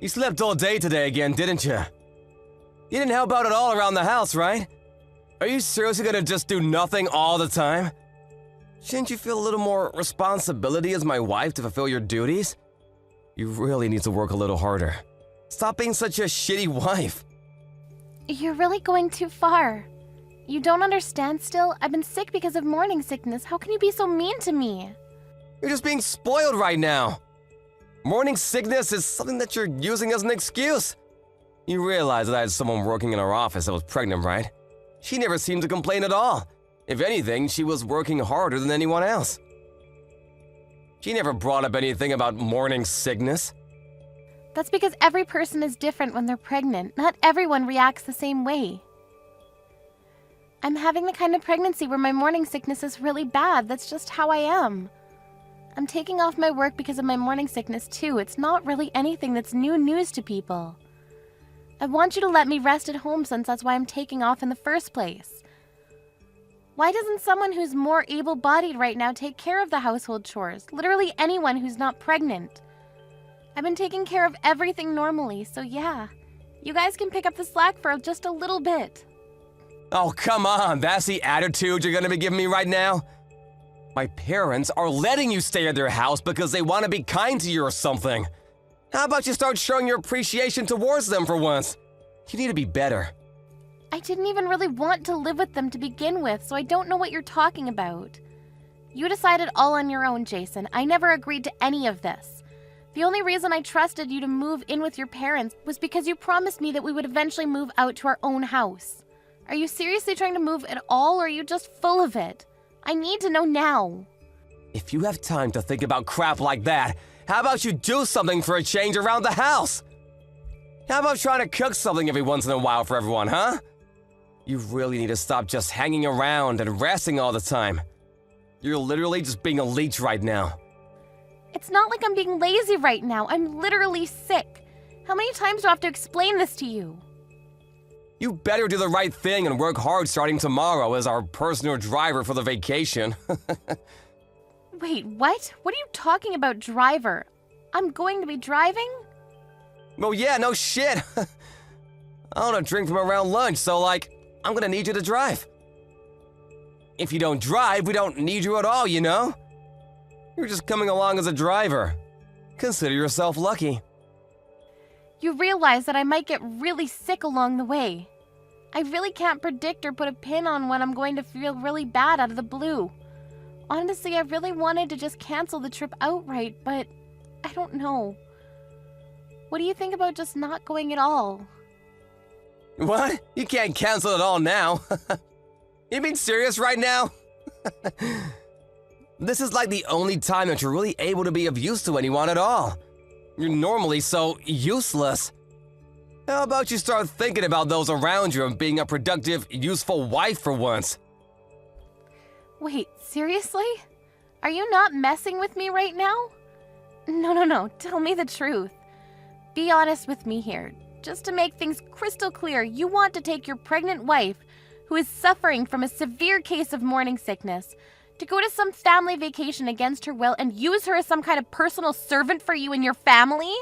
You slept all day today again, didn't you? You didn't help out at all around the house, right? Are you seriously gonna just do nothing all the time? Shouldn't you feel a little more responsibility as my wife to fulfill your duties? You really need to work a little harder. Stop being such a shitty wife. You're really going too far. You don't understand still? I've been sick because of morning sickness. How can you be so mean to me? You're just being spoiled right now. Morning sickness is something that you're using as an excuse. You realize that I had someone working in our office that was pregnant, right? She never seemed to complain at all. If anything, she was working harder than anyone else. She never brought up anything about morning sickness. That's because every person is different when they're pregnant. Not everyone reacts the same way. I'm having the kind of pregnancy where my morning sickness is really bad. That's just how I am. I'm taking off my work because of my morning sickness too. It's not really anything that's new news to people. I want you to let me rest at home since that's why I'm taking off in the first place. Why doesn't someone who's more able-bodied right now take care of the household chores? Literally anyone who's not pregnant. I've been taking care of everything normally, so yeah. You guys can pick up the slack for just a little bit. Oh, come on, that's the attitude you're gonna be giving me right now? My parents are letting you stay at their house because they want to be kind to you or something. How about you start showing your appreciation towards them for once? You need to be better. I didn't even really want to live with them to begin with, so I don't know what you're talking about. You decided all on your own, Jason. I never agreed to any of this. The only reason I trusted you to move in with your parents was because you promised me that we would eventually move out to our own house. Are you seriously trying to move at all, or are you just full of it? I need to know now. If you have time to think about crap like that, how about you do something for a change around the house? How about trying to cook something every once in a while for everyone, huh? You really need to stop just hanging around and resting all the time. You're literally just being a leech right now. It's not like I'm being lazy right now. I'm literally sick. How many times do I have to explain this to you? You better do the right thing and work hard starting tomorrow as our personal driver for the vacation. Wait, what? What are you talking about, driver? I'm going to be driving? Well, yeah, no shit. I want to drink from around lunch, so I'm gonna need you to drive. If you don't drive, we don't need you at all, you know? You're just coming along as a driver. Consider yourself lucky. You realize that I might get really sick along the way. I really can't predict or put a pin on when I'm going to feel really bad out of the blue. Honestly, I really wanted to just cancel the trip outright, but I don't know. What do you think about just not going at all? What? You can't cancel it all now. You being serious right now? This is like the only time that you're really able to be of use to anyone at all. You're normally so useless. How about you start thinking about those around you and being a productive, useful wife for once? Wait, seriously? Are you not messing with me right now? No, tell me the truth. Be honest with me here. Just to make things crystal clear, you want to take your pregnant wife, who is suffering from a severe case of morning sickness, to go to some family vacation against her will and use her as some kind of personal servant for you and your family?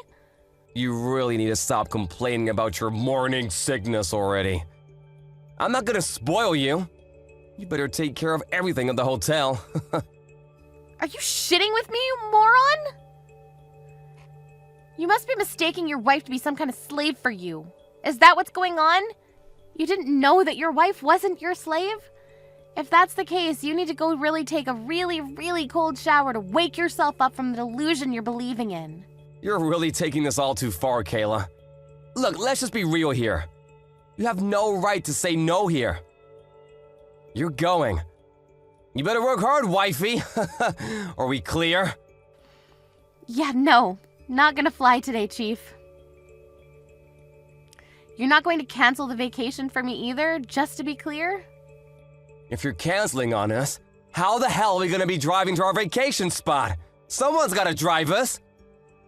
You really need to stop complaining about your morning sickness already. I'm not gonna spoil you. You better take care of everything at the hotel. Are you shitting with me, you moron? You must be mistaking your wife to be some kind of slave for you. Is that what's going on? You didn't know that your wife wasn't your slave? If that's the case, you need to go really take a really cold shower to wake yourself up from the delusion you're believing in. You're really taking this all too far, Kayla. Look, let's just be real here. You have no right to say no here. You're going. You better work hard, wifey. Are we clear? Yeah, no. Not gonna fly today, Chief. You're not going to cancel the vacation for me either, just to be clear? If you're canceling on us, how the hell are we gonna be driving to our vacation spot? Someone's gotta drive us.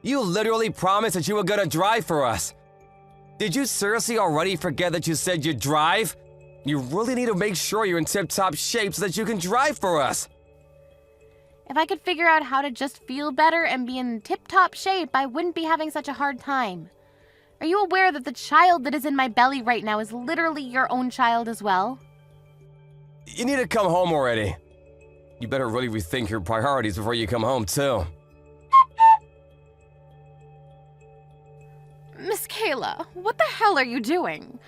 You literally promised that you were gonna drive for us. Did you seriously already forget that you said you'd drive? You really need to make sure you're in tip-top shape so that you can drive for us. If I could figure out how to just feel better and be in tip-top shape, I wouldn't be having such a hard time. Are you aware that the child that is in my belly right now is literally your own child as well? You need to come home already. You better really rethink your priorities before you come home, too. Miss Kayla, what the hell are you doing?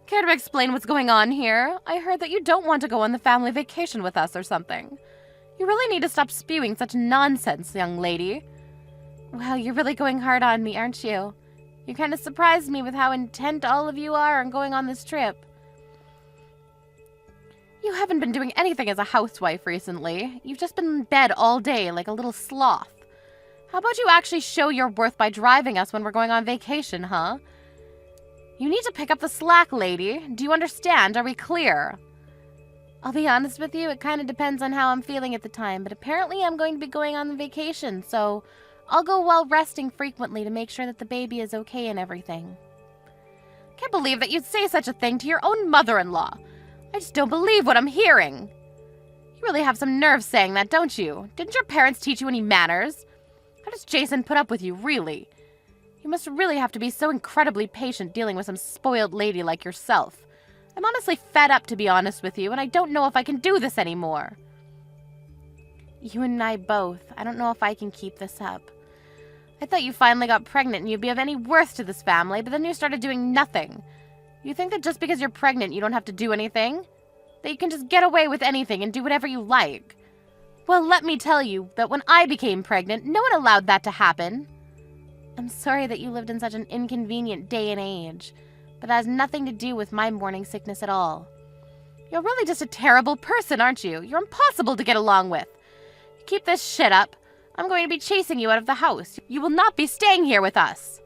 Care to explain what's going on here? I heard that you don't want to go on the family vacation with us or something. You really need to stop spewing such nonsense, young lady. Well, you're really going hard on me, aren't you? You kind of surprised me with how intent all of you are on going on this trip. You haven't been doing anything as a housewife recently. You've just been in bed all day like a little sloth. How about you actually show your worth by driving us when we're going on vacation, huh? You need to pick up the slack, lady. Do you understand? Are we clear? I'll be honest with you, it kind of depends on how I'm feeling at the time, but apparently I'm going to be going on the vacation, so I'll go while resting frequently to make sure that the baby is okay and everything. Can't believe that you'd say such a thing to your own mother-in-law. I just don't believe what I'm hearing. You really have some nerve saying that, don't you? Didn't your parents teach you any manners? How does Jason put up with you, really? You must really have to be so incredibly patient dealing with some spoiled lady like yourself. I'm honestly fed up, to be honest with you, and I don't know if I can do this anymore. You and I both. I don't know if I can keep this up. I thought you finally got pregnant and you'd be of any worth to this family, but then you started doing nothing. You think that just because you're pregnant you don't have to do anything? That you can just get away with anything and do whatever you like? Well, let me tell you that when I became pregnant, no one allowed that to happen. I'm sorry that you lived in such an inconvenient day and age, but that has nothing to do with my morning sickness at all. You're really just a terrible person, aren't you? You're impossible to get along with. Keep this shit up. I'm going to be chasing you out of the house. You will not be staying here with us.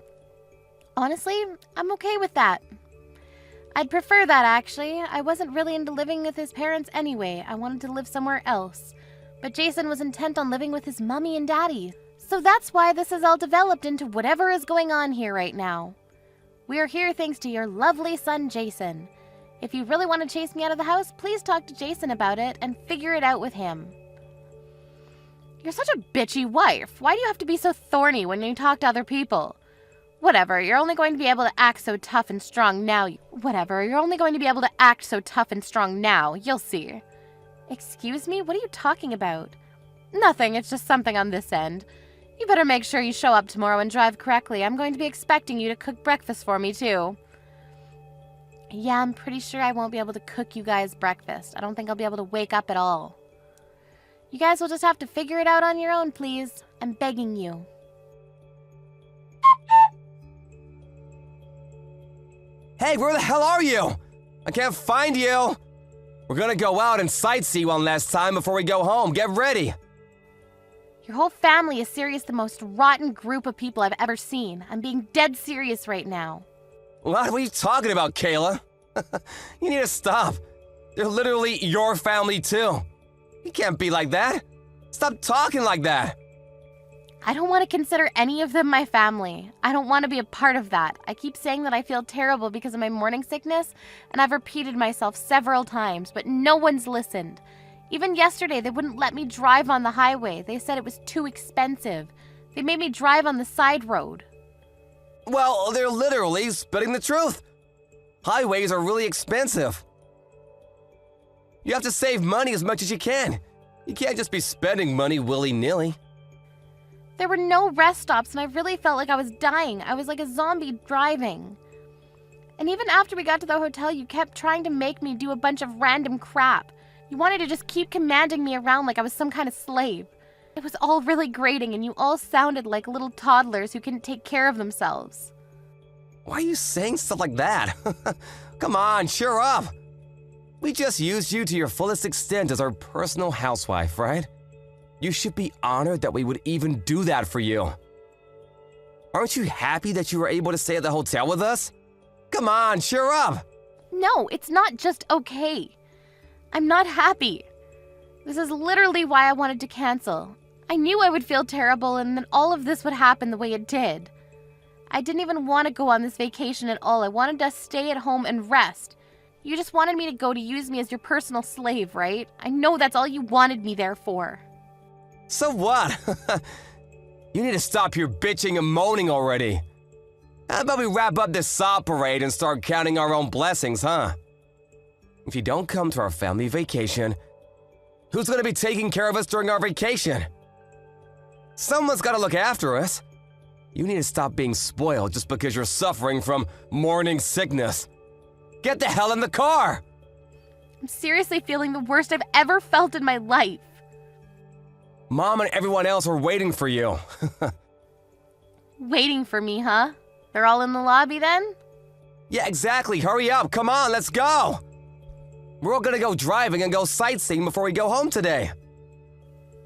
Honestly, I'm okay with that. I'd prefer that, actually. I wasn't really into living with his parents anyway. I wanted to live somewhere else. But Jason was intent on living with his mommy and daddy. So that's why this has all developed into whatever is going on here right now. We are here thanks to your lovely son, Jason. If you really want to chase me out of the house, please talk to Jason about it and figure it out with him. You're such a bitchy wife. Why do you have to be so thorny when you talk to other people? Whatever, you're only going to be able to act so tough and strong now. You'll see. Excuse me? What are you talking about? Nothing, it's just something on this end. You better make sure you show up tomorrow and drive correctly. I'm going to be expecting you to cook breakfast for me, too. Yeah, I'm pretty sure I won't be able to cook you guys breakfast. I don't think I'll be able to wake up at all. You guys will just have to figure it out on your own, please. I'm begging you. Hey, where the hell are you? I can't find you. We're gonna go out and sightsee one last time before we go home. Get ready. Your whole family is serious, the most rotten group of people I've ever seen. I'm being dead serious right now. What are you talking about, Kayla? You need to stop. They're literally your family, too. You can't be like that. Stop talking like that. I don't want to consider any of them my family. I don't want to be a part of that. I keep saying that I feel terrible because of my morning sickness, and I've repeated myself several times, but no one's listened. Even yesterday, they wouldn't let me drive on the highway. They said it was too expensive. They made me drive on the side road. Well, they're literally spitting the truth. Highways are really expensive. You have to save money as much as you can. You can't just be spending money willy-nilly. There were no rest stops, and I really felt like I was dying. I was like a zombie driving. And even after we got to the hotel, you kept trying to make me do a bunch of random crap. You wanted to just keep commanding me around like I was some kind of slave. It was all really grating, and you all sounded like little toddlers who couldn't take care of themselves. Why are you saying stuff like that? Come on, cheer up. We just used you to your fullest extent as our personal housewife, right? You should be honored that we would even do that for you. Aren't you happy that you were able to stay at the hotel with us? Come on, cheer up. No, it's not just okay. I'm not happy. This is literally why I wanted to cancel. I knew I would feel terrible and then all of this would happen the way it did. I didn't even want to go on this vacation at all. I wanted to stay at home and rest. You just wanted me to go to use me as your personal slave, right? I know that's all you wanted me there for. So what? You need to stop your bitching and moaning already. How about we wrap up this sob parade and start counting our own blessings, huh? If you don't come to our family vacation, who's gonna be taking care of us during our vacation? Someone's gotta look after us. You need to stop being spoiled just because you're suffering from morning sickness. Get the hell in the car! I'm seriously feeling the worst I've ever felt in my life. Mom and everyone else are waiting for you. Waiting for me, huh? They're all in the lobby then? Yeah, exactly. Hurry up. Come on, let's go. We're all gonna go driving and go sightseeing before we go home today.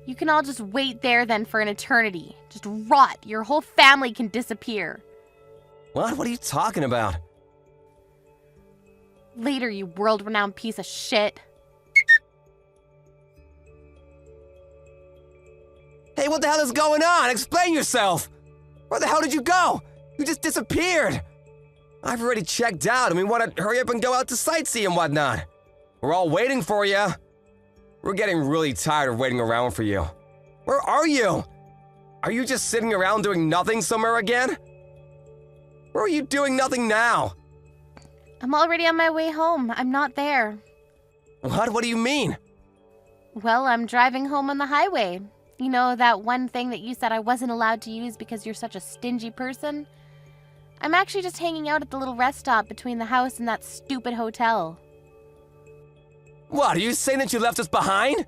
You can all just wait there then for an eternity. Just rot. Your whole family can disappear. What? What are you talking about? Later, you world-renowned piece of shit. Hey, what the hell is going on? Explain yourself. Where the hell did you go? You just disappeared. I've already checked out and we want to hurry up and go out to sightsee and whatnot. We're all waiting for you. We're getting really tired of waiting around for you. Where are you? Are you just sitting around doing nothing somewhere again? Where are you doing nothing now? I'm already on my way home. I'm not there. What? What do you mean? Well, I'm driving home on the highway. You know, that one thing that you said I wasn't allowed to use because you're such a stingy person? I'm actually just hanging out at the little rest stop between the house and that stupid hotel. What, are you saying that you left us behind?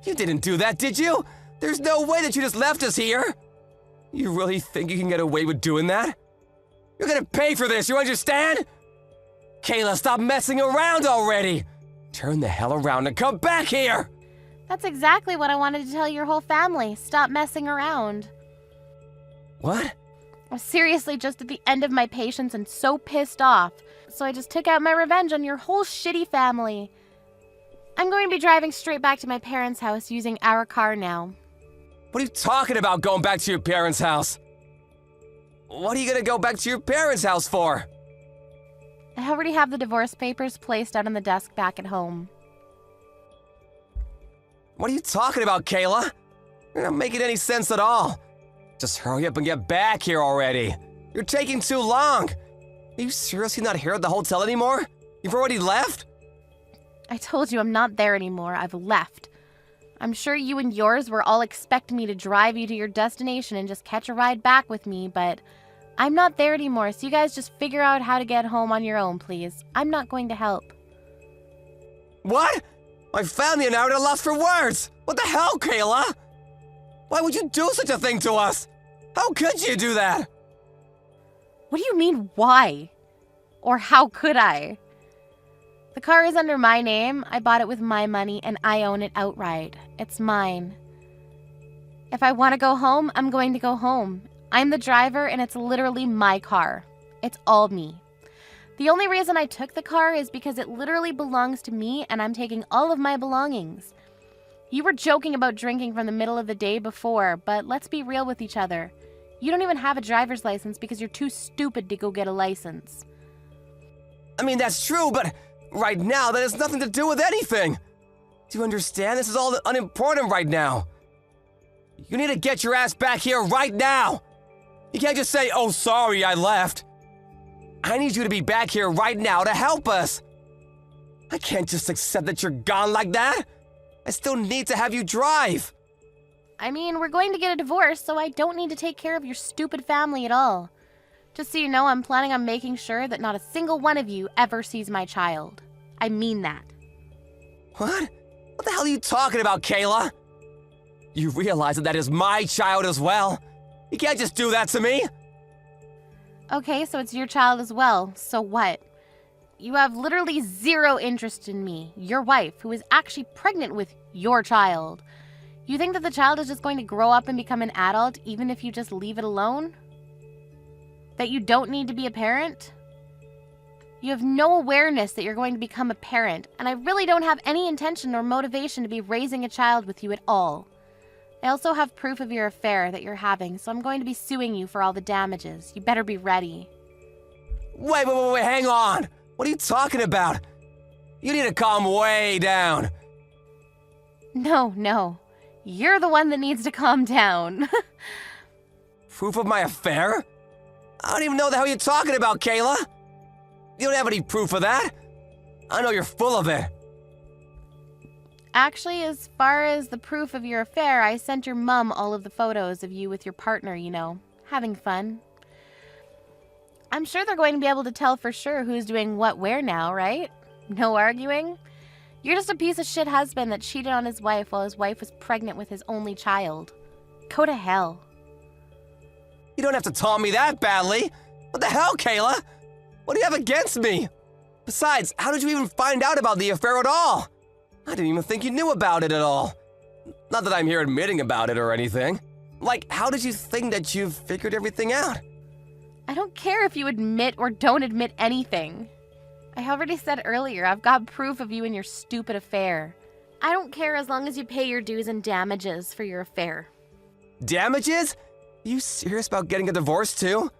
You didn't do that, did you? There's no way that you just left us here. You really think you can get away with doing that? You're gonna pay for this, you understand? Kayla, stop messing around already! Turn the hell around and come back here! That's exactly what I wanted to tell your whole family. Stop messing around. What? I'm seriously just at the end of my patience and so pissed off. So I just took out my revenge on your whole shitty family. I'm going to be driving straight back to my parents' house using our car now. What are you talking about going back to your parents' house? What are you gonna go back to your parents' house for? I already have the divorce papers placed out on the desk back at home. What are you talking about, Kayla? You're not making any sense at all. Just hurry up and get back here already. You're taking too long. Are you seriously not here at the hotel anymore? You've already left? I told you I'm not there anymore. I've left. I'm sure you and yours were all expecting me to drive you to your destination and just catch a ride back with me, but I'm not there anymore, so you guys just figure out how to get home on your own, please. I'm not going to help. What? My family and I are at a loss for words. What the hell, Kayla? Why would you do such a thing to us? How could you do that? What do you mean, why? Or how could I? The car is under my name. I bought it with my money, and I own it outright. It's mine. If I want to go home, I'm going to go home. I'm the driver, and it's literally my car. It's all me. The only reason I took the car is because it literally belongs to me, and I'm taking all of my belongings. You were joking about drinking from the middle of the day before, but let's be real with each other. You don't even have a driver's license because you're too stupid to go get a license. I mean, that's true, but right now that has nothing to do with anything. Do you understand? This is all unimportant right now. You need to get your ass back here right now. You can't just say, oh, sorry, I left. I need you to be back here right now to help us. I can't just accept that you're gone like that. I still need to have you drive. I mean, we're going to get a divorce, so I don't need to take care of your stupid family at all. Just so you know, I'm planning on making sure that not a single one of you ever sees my child. I mean that. What? What the hell are you talking about, Kayla? You realize that is my child as well. You can't just do that to me. Okay, so it's your child as well. So what? You have literally zero interest in me, your wife, who is actually pregnant with your child. You think that the child is just going to grow up and become an adult even if you just leave it alone? That you don't need to be a parent? You have no awareness that you're going to become a parent, and I really don't have any intention or motivation to be raising a child with you at all. I also have proof of your affair that you're having, so I'm going to be suing you for all the damages. You better be ready. Wait, hang on. What are you talking about? You need to calm way down. No. You're the one that needs to calm down. Proof of my affair? I don't even know the hell you're talking about, Kayla. You don't have any proof of that. I know you're full of it. Actually, as far as the proof of your affair, I sent your mom all of the photos of you with your partner, you know, having fun. I'm sure they're going to be able to tell for sure who's doing what where now, right? No arguing? You're just a piece of shit husband that cheated on his wife while his wife was pregnant with his only child. Go to hell. You don't have to taunt me that badly. What the hell, Kayla? What do you have against me? Besides, how did you even find out about the affair at all? I didn't even think you knew about it at all. Not that I'm here admitting about it or anything. Like, how did you think that you figured everything out? I don't care if you admit or don't admit anything. I already said earlier, I've got proof of you and your stupid affair. I don't care as long as you pay your dues and damages for your affair. Damages? Are you serious about getting a divorce too?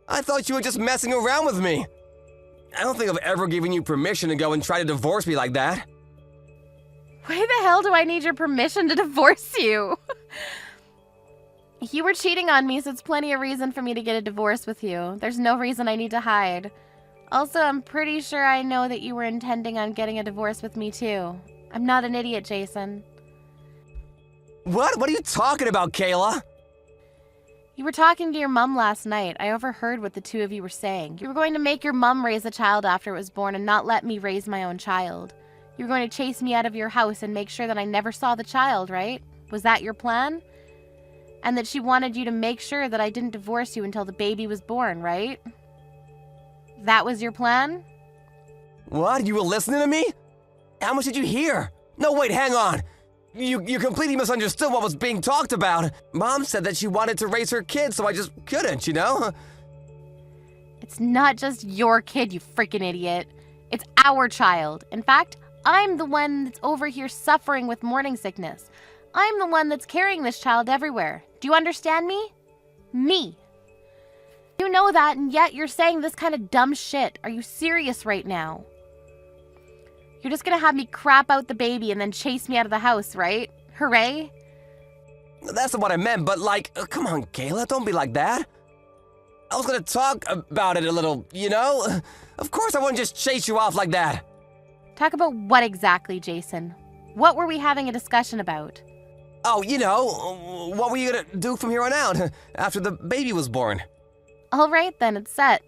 I thought you were just messing around with me. I don't think I've ever given you permission to go and try to divorce me like that. Why the hell do I need your permission to divorce you? You were cheating on me, so it's plenty of reason for me to get a divorce with you. There's no reason I need to hide. Also, I'm pretty sure I know that you were intending on getting a divorce with me too. I'm not an idiot, Jason. What? What are you talking about, Kayla? You were talking to your mom last night. I overheard what the two of you were saying. You were going to make your mom raise the child after it was born and not let me raise my own child. You were going to chase me out of your house and make sure that I never saw the child, right? Was that your plan? And that she wanted you to make sure that I didn't divorce you until the baby was born, right? That was your plan? What? You were listening to me? How much did you hear? No, wait, hang on. You completely misunderstood what was being talked about. Mom said that she wanted to raise her kid, so I just couldn't, you know? It's not just your kid, you freaking idiot. It's our child. In fact, I'm the one that's over here suffering with morning sickness. I'm the one that's carrying this child everywhere. Do you understand me? Me. You know that, and yet you're saying this kind of dumb shit. Are you serious right now? You're just gonna have me crap out the baby and then chase me out of the house, right? Hooray? That's not what I meant, but like, come on, Kayla, don't be like that. I was gonna talk about it a little, you know? Of course I wouldn't just chase you off like that. Talk about what exactly, Jason? What were we having a discussion about? Oh, you know, what were you gonna do from here on out, after the baby was born? All right then, it's set.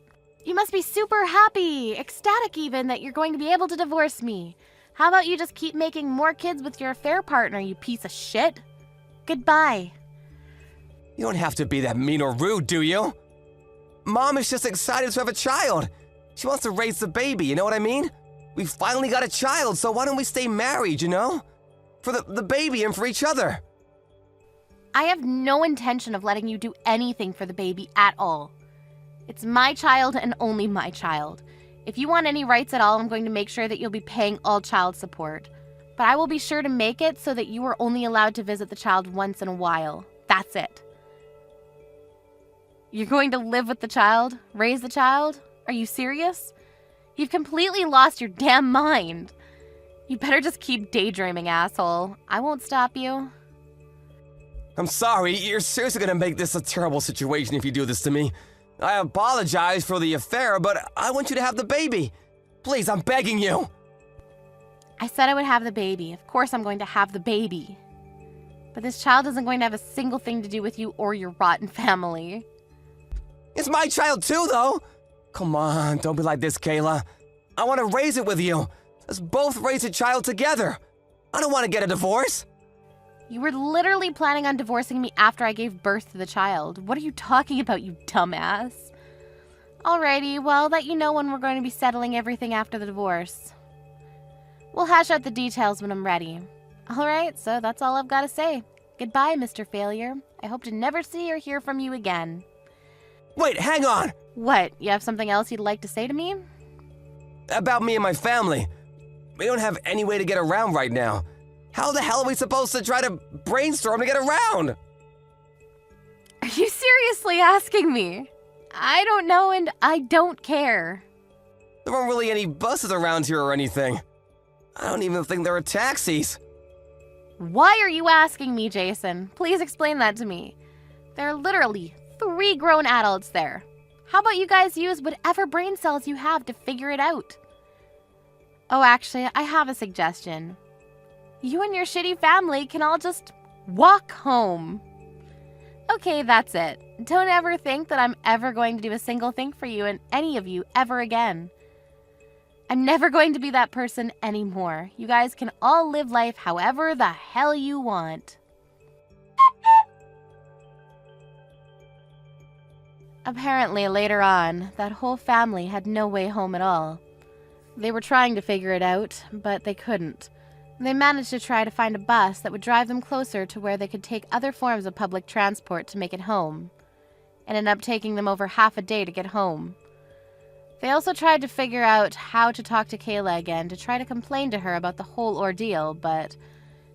You must be super happy, ecstatic even, that you're going to be able to divorce me. How about you just keep making more kids with your affair partner, you piece of shit? Goodbye. You don't have to be that mean or rude, do you? Mom is just excited to have a child. She wants to raise the baby, you know what I mean? We finally got a child, so why don't we stay married, you know? For the baby and for each other. I have no intention of letting you do anything for the baby at all. It's my child and only my child. If you want any rights at all, I'm going to make sure that you'll be paying all child support. But I will be sure to make it so that you are only allowed to visit the child once in a while. That's it. You're going to live with the child? Raise the child? Are you serious? You've completely lost your damn mind. You better just keep daydreaming, asshole. I won't stop you. I'm sorry, you're seriously gonna make this a terrible situation if you do this to me. I apologize for the affair, but I want you to have the baby. Please, I'm begging you. I said I would have the baby. Of course I'm going to have the baby. But this child isn't going to have a single thing to do with you or your rotten family. It's my child too, though. Come on, don't be like this, Kayla. I want to raise it with you. Let's both raise a child together. I don't want to get a divorce. You were literally planning on divorcing me after I gave birth to the child. What are you talking about, you dumbass? Alrighty, well, I'll let you know when we're going to be settling everything after the divorce. We'll hash out the details when I'm ready. Alright, so that's all I've got to say. Goodbye, Mr. Failure. I hope to never see or hear from you again. Wait, hang on! What, you have something else you'd like to say to me? About me and my family. We don't have any way to get around right now. How the hell are we supposed to try to brainstorm to get around? Are you seriously asking me? I don't know and I don't care. There aren't really any buses around here or anything. I don't even think there are taxis. Why are you asking me, Jason? Please explain that to me. There are literally 3 grown adults there. How about you guys use whatever brain cells you have to figure it out? Oh, actually, I have a suggestion. You and your shitty family can all just walk home. Okay, that's it. Don't ever think that I'm ever going to do a single thing for you and any of you ever again. I'm never going to be that person anymore. You guys can all live life however the hell you want. Apparently, later on, that whole family had no way home at all. They were trying to figure it out, but they couldn't. They managed to try to find a bus that would drive them closer to where they could take other forms of public transport to make it home. It ended up taking them over half a day to get home. They also tried to figure out how to talk to Kayla again to try to complain to her about the whole ordeal, but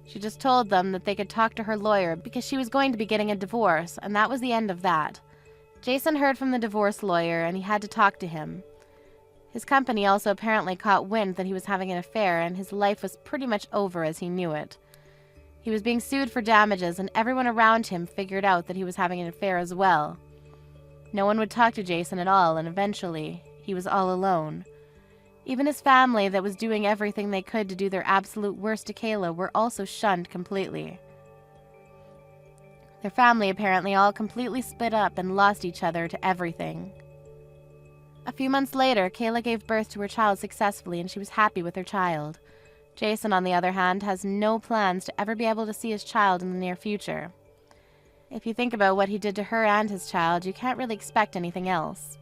she just told them that they could talk to her lawyer because she was going to be getting a divorce, and that was the end of that. Jason heard from the divorce lawyer, and he had to talk to him. His company also apparently caught wind that he was having an affair, and his life was pretty much over as he knew it. He was being sued for damages, and everyone around him figured out that he was having an affair as well. No one would talk to Jason at all, and eventually, he was all alone. Even his family that was doing everything they could to do their absolute worst to Kayla were also shunned completely. Their family apparently all completely split up and lost each other to everything. A few months later, Kayla gave birth to her child successfully and she was happy with her child. Jason, on the other hand, has no plans to ever be able to see his child in the near future. If you think about what he did to her and his child, you can't really expect anything else.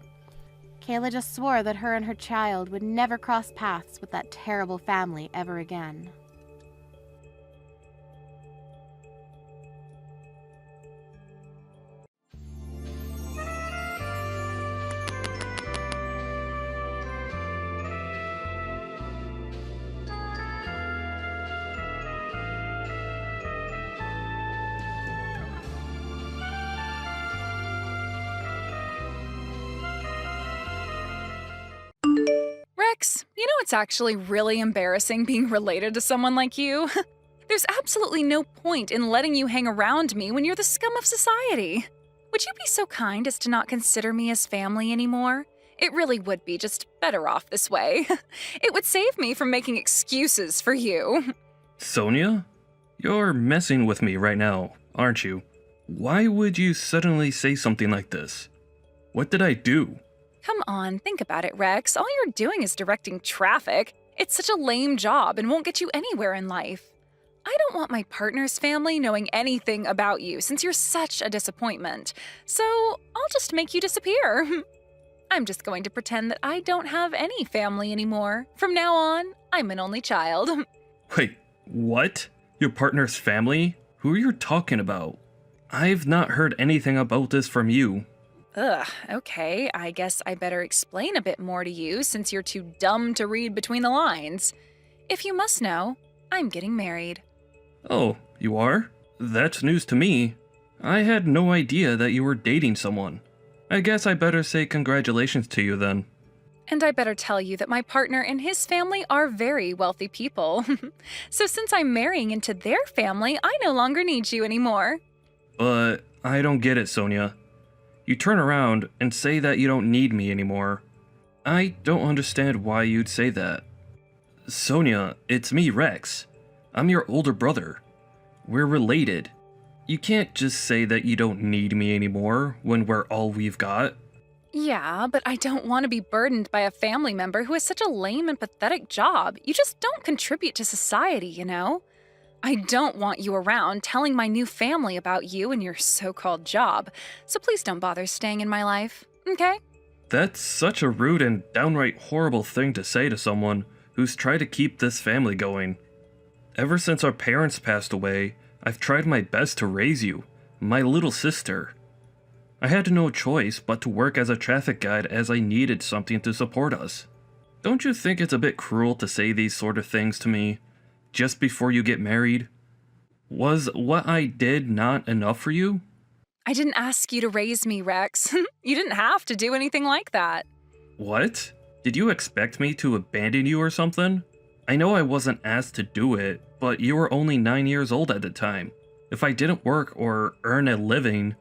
Kayla just swore that her and her child would never cross paths with that terrible family ever again. Rex, you know it's actually really embarrassing being related to someone like you? There's absolutely no point in letting you hang around me when you're the scum of society. Would you be so kind as to not consider me as family anymore? It really would be just better off this way. It would save me from making excuses for you. Sonia? You're messing with me right now, aren't you? Why would you suddenly say something like this? What did I do? Come on, think about it, Rex. All you're doing is directing traffic. It's such a lame job and won't get you anywhere in life. I don't want my partner's family knowing anything about you since you're such a disappointment. So I'll just make you disappear. I'm just going to pretend that I don't have any family anymore. From now on, I'm an only child. Wait, what? Your partner's family? Who are you talking about? I've not heard anything about this from you. Ugh, okay, I guess I better explain a bit more to you since you're too dumb to read between the lines. If you must know, I'm getting married. Oh, you are? That's news to me. I had no idea that you were dating someone. I guess I better say congratulations to you then. And I better tell you that my partner and his family are very wealthy people. So since I'm marrying into their family, I no longer need you anymore. But I don't get it, Sonia. You turn around and say that you don't need me anymore. I don't understand why you'd say that. Sonia, it's me, Rex. I'm your older brother. We're related. You can't just say that you don't need me anymore when we're all we've got. Yeah, but I don't want to be burdened by a family member who has such a lame and pathetic job. You just don't contribute to society, you know? I don't want you around telling my new family about you and your so-called job, so please don't bother staying in my life, okay? That's such a rude and downright horrible thing to say to someone who's tried to keep this family going. Ever since our parents passed away, I've tried my best to raise you, my little sister. I had no choice but to work as a traffic guide as I needed something to support us. Don't you think it's a bit cruel to say these sort of things to me just before you get married? Was what I did not enough for you? I didn't ask you to raise me, Rex. You didn't have to do anything like that. What? Did you expect me to abandon you or something? I know I wasn't asked to do it, but you were only 9 years old at the time. If I didn't work or earn a living,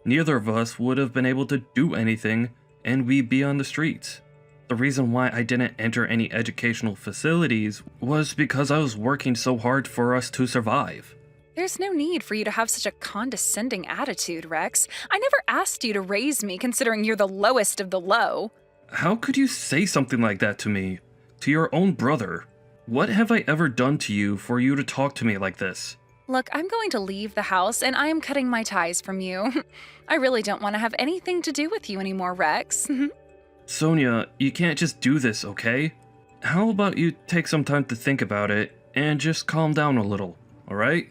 neither of us would have been able to do anything and we'd be on the streets. The reason why I didn't enter any educational facilities was because I was working so hard for us to survive. There's no need for you to have such a condescending attitude, Rex. I never asked you to raise me considering you're the lowest of the low. How could you say something like that to me? To your own brother? What have I ever done to you for you to talk to me like this? Look, I'm going to leave the house and I am cutting my ties from you. I really don't want to have anything to do with you anymore, Rex. Sonia, you can't just do this, okay? How about you take some time to think about it and just calm down a little, alright?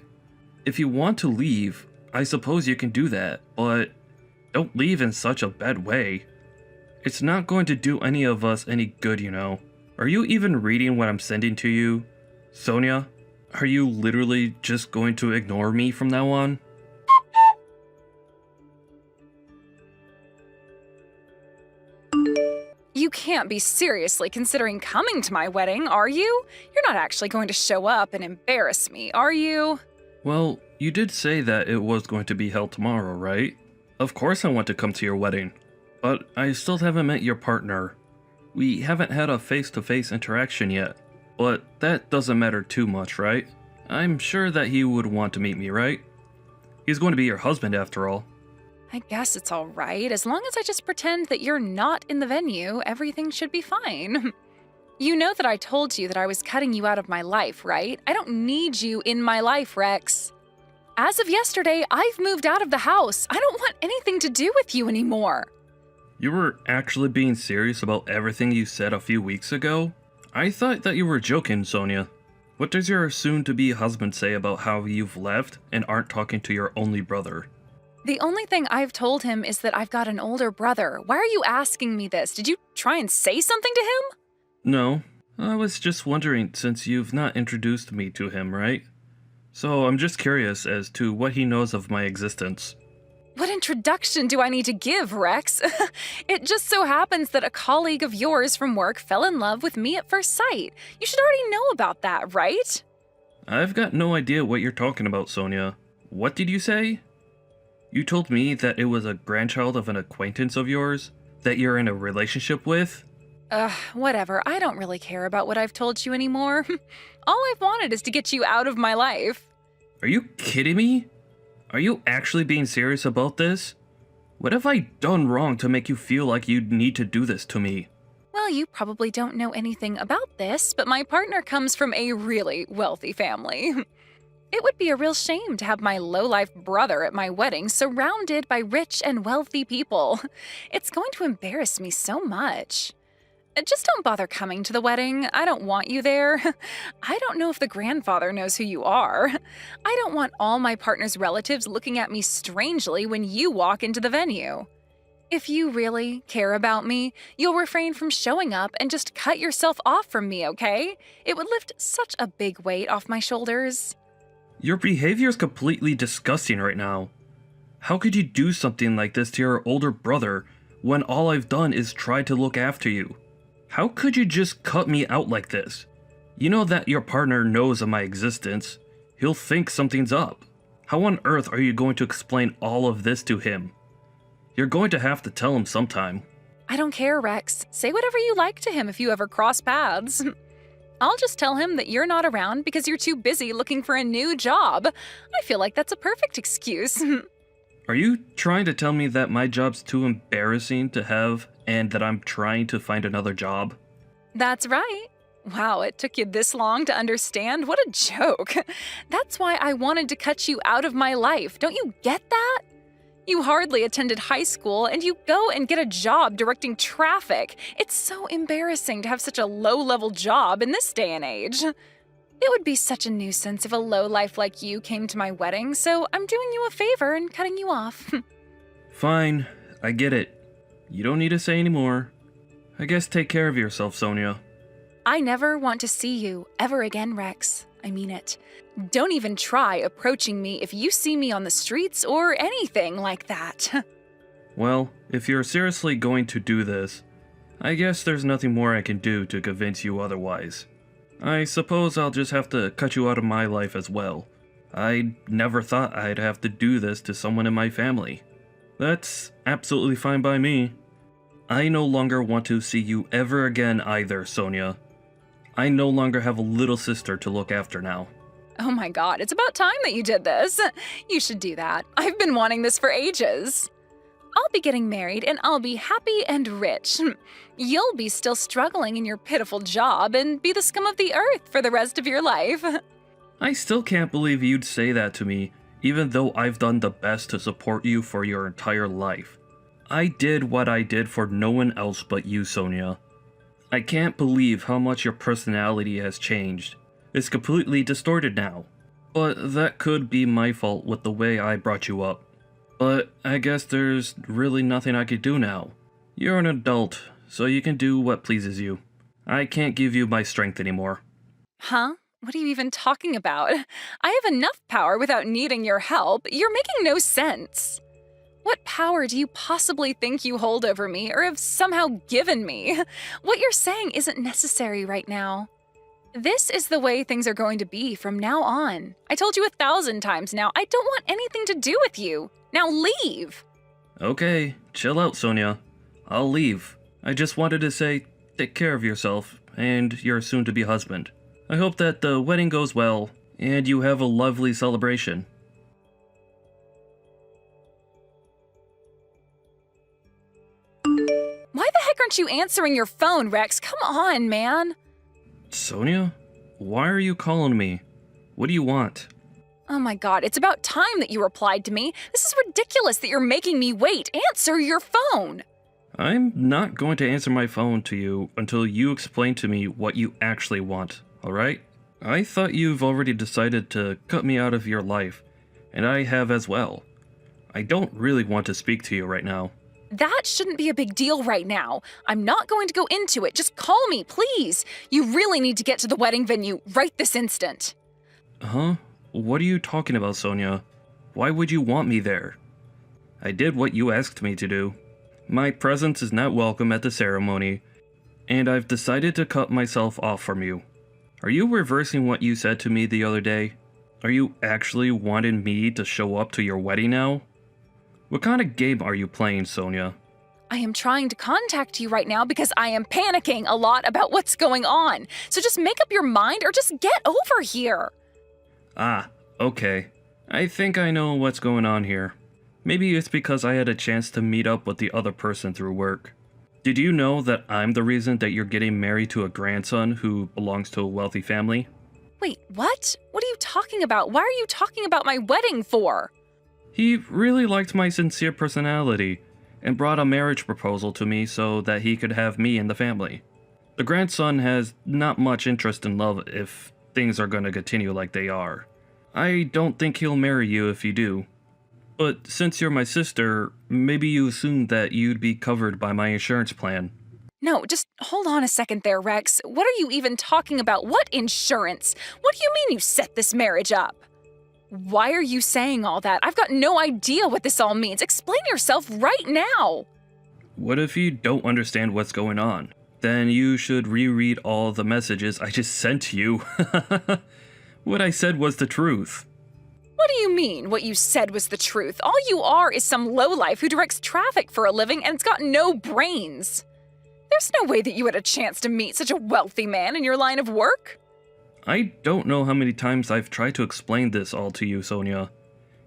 If you want to leave, I suppose you can do that, but don't leave in such a bad way. It's not going to do any of us any good, you know. Are you even reading what I'm sending to you? Sonia, are you literally just going to ignore me from now on? You can't be seriously considering coming to my wedding, are you? You're not actually going to show up and embarrass me, are you? Well, you did say that it was going to be held tomorrow, right? Of course I want to come to your wedding. But I still haven't met your partner. We haven't had a face-to-face interaction yet. But that doesn't matter too much, right? I'm sure that he would want to meet me, right? He's going to be your husband after all. I guess it's all right. As long as I just pretend that you're not in the venue, everything should be fine. You know that I told you that I was cutting you out of my life, right? I don't need you in my life, Rex. As of yesterday, I've moved out of the house. I don't want anything to do with you anymore. You were actually being serious about everything you said a few weeks ago? I thought that you were joking, Sonia. What does your soon-to-be husband say about how you've left and aren't talking to your only brother? The only thing I've told him is that I've got an older brother. Why are you asking me this? Did you try and say something to him? No, I was just wondering since you've not introduced me to him, right? So I'm just curious as to what he knows of my existence. What introduction do I need to give, Rex? It just so happens that a colleague of yours from work fell in love with me at first sight. You should already know about that, right? I've got no idea what you're talking about, Sonia. What did you say? You told me that it was a grandchild of an acquaintance of yours that you're in a relationship with? Whatever. I don't really care about what I've told you anymore. All I've wanted is to get you out of my life. Are you kidding me? Are you actually being serious about this? What have I done wrong to make you feel like you need to do this to me? Well, you probably don't know anything about this, but my partner comes from a really wealthy family. It would be a real shame to have my low-life brother at my wedding surrounded by rich and wealthy people. It's going to embarrass me so much. Just don't bother coming to the wedding. I don't want you there. I don't know if the grandfather knows who you are. I don't want all my partner's relatives looking at me strangely when you walk into the venue. If you really care about me, you'll refrain from showing up and just cut yourself off from me, okay? It would lift such a big weight off my shoulders. Your behavior is completely disgusting right now. How could you do something like this to your older brother when all I've done is try to look after you? How could you just cut me out like this? You know that your partner knows of my existence. He'll think something's up. How on earth are you going to explain all of this to him? You're going to have to tell him sometime. I don't care, Rex. Say whatever you like to him if you ever cross paths. I'll just tell him that you're not around because you're too busy looking for a new job. I feel like that's a perfect excuse. Are you trying to tell me that my job's too embarrassing to have and that I'm trying to find another job? That's right. Wow, it took you this long to understand? What a joke. That's why I wanted to cut you out of my life. Don't you get that? You hardly attended high school and you go and get a job directing traffic. It's so embarrassing to have such a low-level job in this day and age. It would be such a nuisance if a lowlife like you came to my wedding, so I'm doing you a favor and cutting you off. Fine, I get it. You don't need to say any more. I guess take care of yourself, Sonia. I never want to see you ever again, Rex. I mean it. Don't even try approaching me if you see me on the streets or anything like that. Well, if you're seriously going to do this, I guess there's nothing more I can do to convince you otherwise. I suppose I'll just have to cut you out of my life as well. I never thought I'd have to do this to someone in my family. That's absolutely fine by me. I no longer want to see you ever again either, Sonia. I no longer have a little sister to look after now. Oh my god, it's about time that you did this. You should do that. I've been wanting this for ages. I'll be getting married and I'll be happy and rich. You'll be still struggling in your pitiful job and be the scum of the earth for the rest of your life. I still can't believe you'd say that to me, even though I've done the best to support you for your entire life. I did what I did for no one else but you, Sonia. I can't believe how much your personality has changed. It's completely distorted now. But that could be my fault with the way I brought you up. But I guess there's really nothing I could do now. You're an adult, so you can do what pleases you. I can't give you my strength anymore. Huh? What are you even talking about? I have enough power without needing your help. You're making no sense. What power do you possibly think you hold over me or have somehow given me? What you're saying isn't necessary right now. This is the way things are going to be from now on. I told you 1,000 times now, I don't want anything to do with you. Now leave! Okay, chill out, Sonia. I'll leave. I just wanted to say, take care of yourself and your soon-to-be husband. I hope that the wedding goes well and you have a lovely celebration. Why the heck aren't you answering your phone, Rex? Come on, man. Sonia? Why are you calling me? What do you want? Oh my god, it's about time that you replied to me. This is ridiculous that you're making me wait. Answer your phone. I'm not going to answer my phone to you until you explain to me what you actually want, alright? I thought you've already decided to cut me out of your life, and I have as well. I don't really want to speak to you right now. That shouldn't be a big deal right now. I'm not going to go into it. Just call me, please. You really need to get to the wedding venue right this instant. Huh? What are you talking about, Sonia? Why would you want me there? I did what you asked me to do. My presence is not welcome at the ceremony, and I've decided to cut myself off from you. Are you reversing what you said to me the other day? Are you actually wanting me to show up to your wedding now? What kind of game are you playing, Sonia? I am trying to contact you right now because I am panicking a lot about what's going on. So just make up your mind or just get over here. Ah, okay. I think I know what's going on here. Maybe it's because I had a chance to meet up with the other person through work. Did you know that I'm the reason that you're getting married to a grandson who belongs to a wealthy family? Wait, what? What are you talking about? Why are you talking about my wedding for? He really liked my sincere personality and brought a marriage proposal to me so that he could have me in the family. The grandson has not much interest in love if things are going to continue like they are. I don't think he'll marry you if you do. But since you're my sister, maybe you assumed that you'd be covered by my insurance plan. No, just hold on a second there, Rex. What are you even talking about? What insurance? What do you mean you set this marriage up? Why are you saying all that? I've got no idea what this all means. Explain yourself right now. What if you don't understand what's going on? Then you should reread all the messages I just sent you. What I said was the truth. What do you mean, what you said was the truth? All you are is some lowlife who directs traffic for a living and's got no brains. There's no way that you had a chance to meet such a wealthy man in your line of work. I don't know how many times I've tried to explain this all to you, Sonia.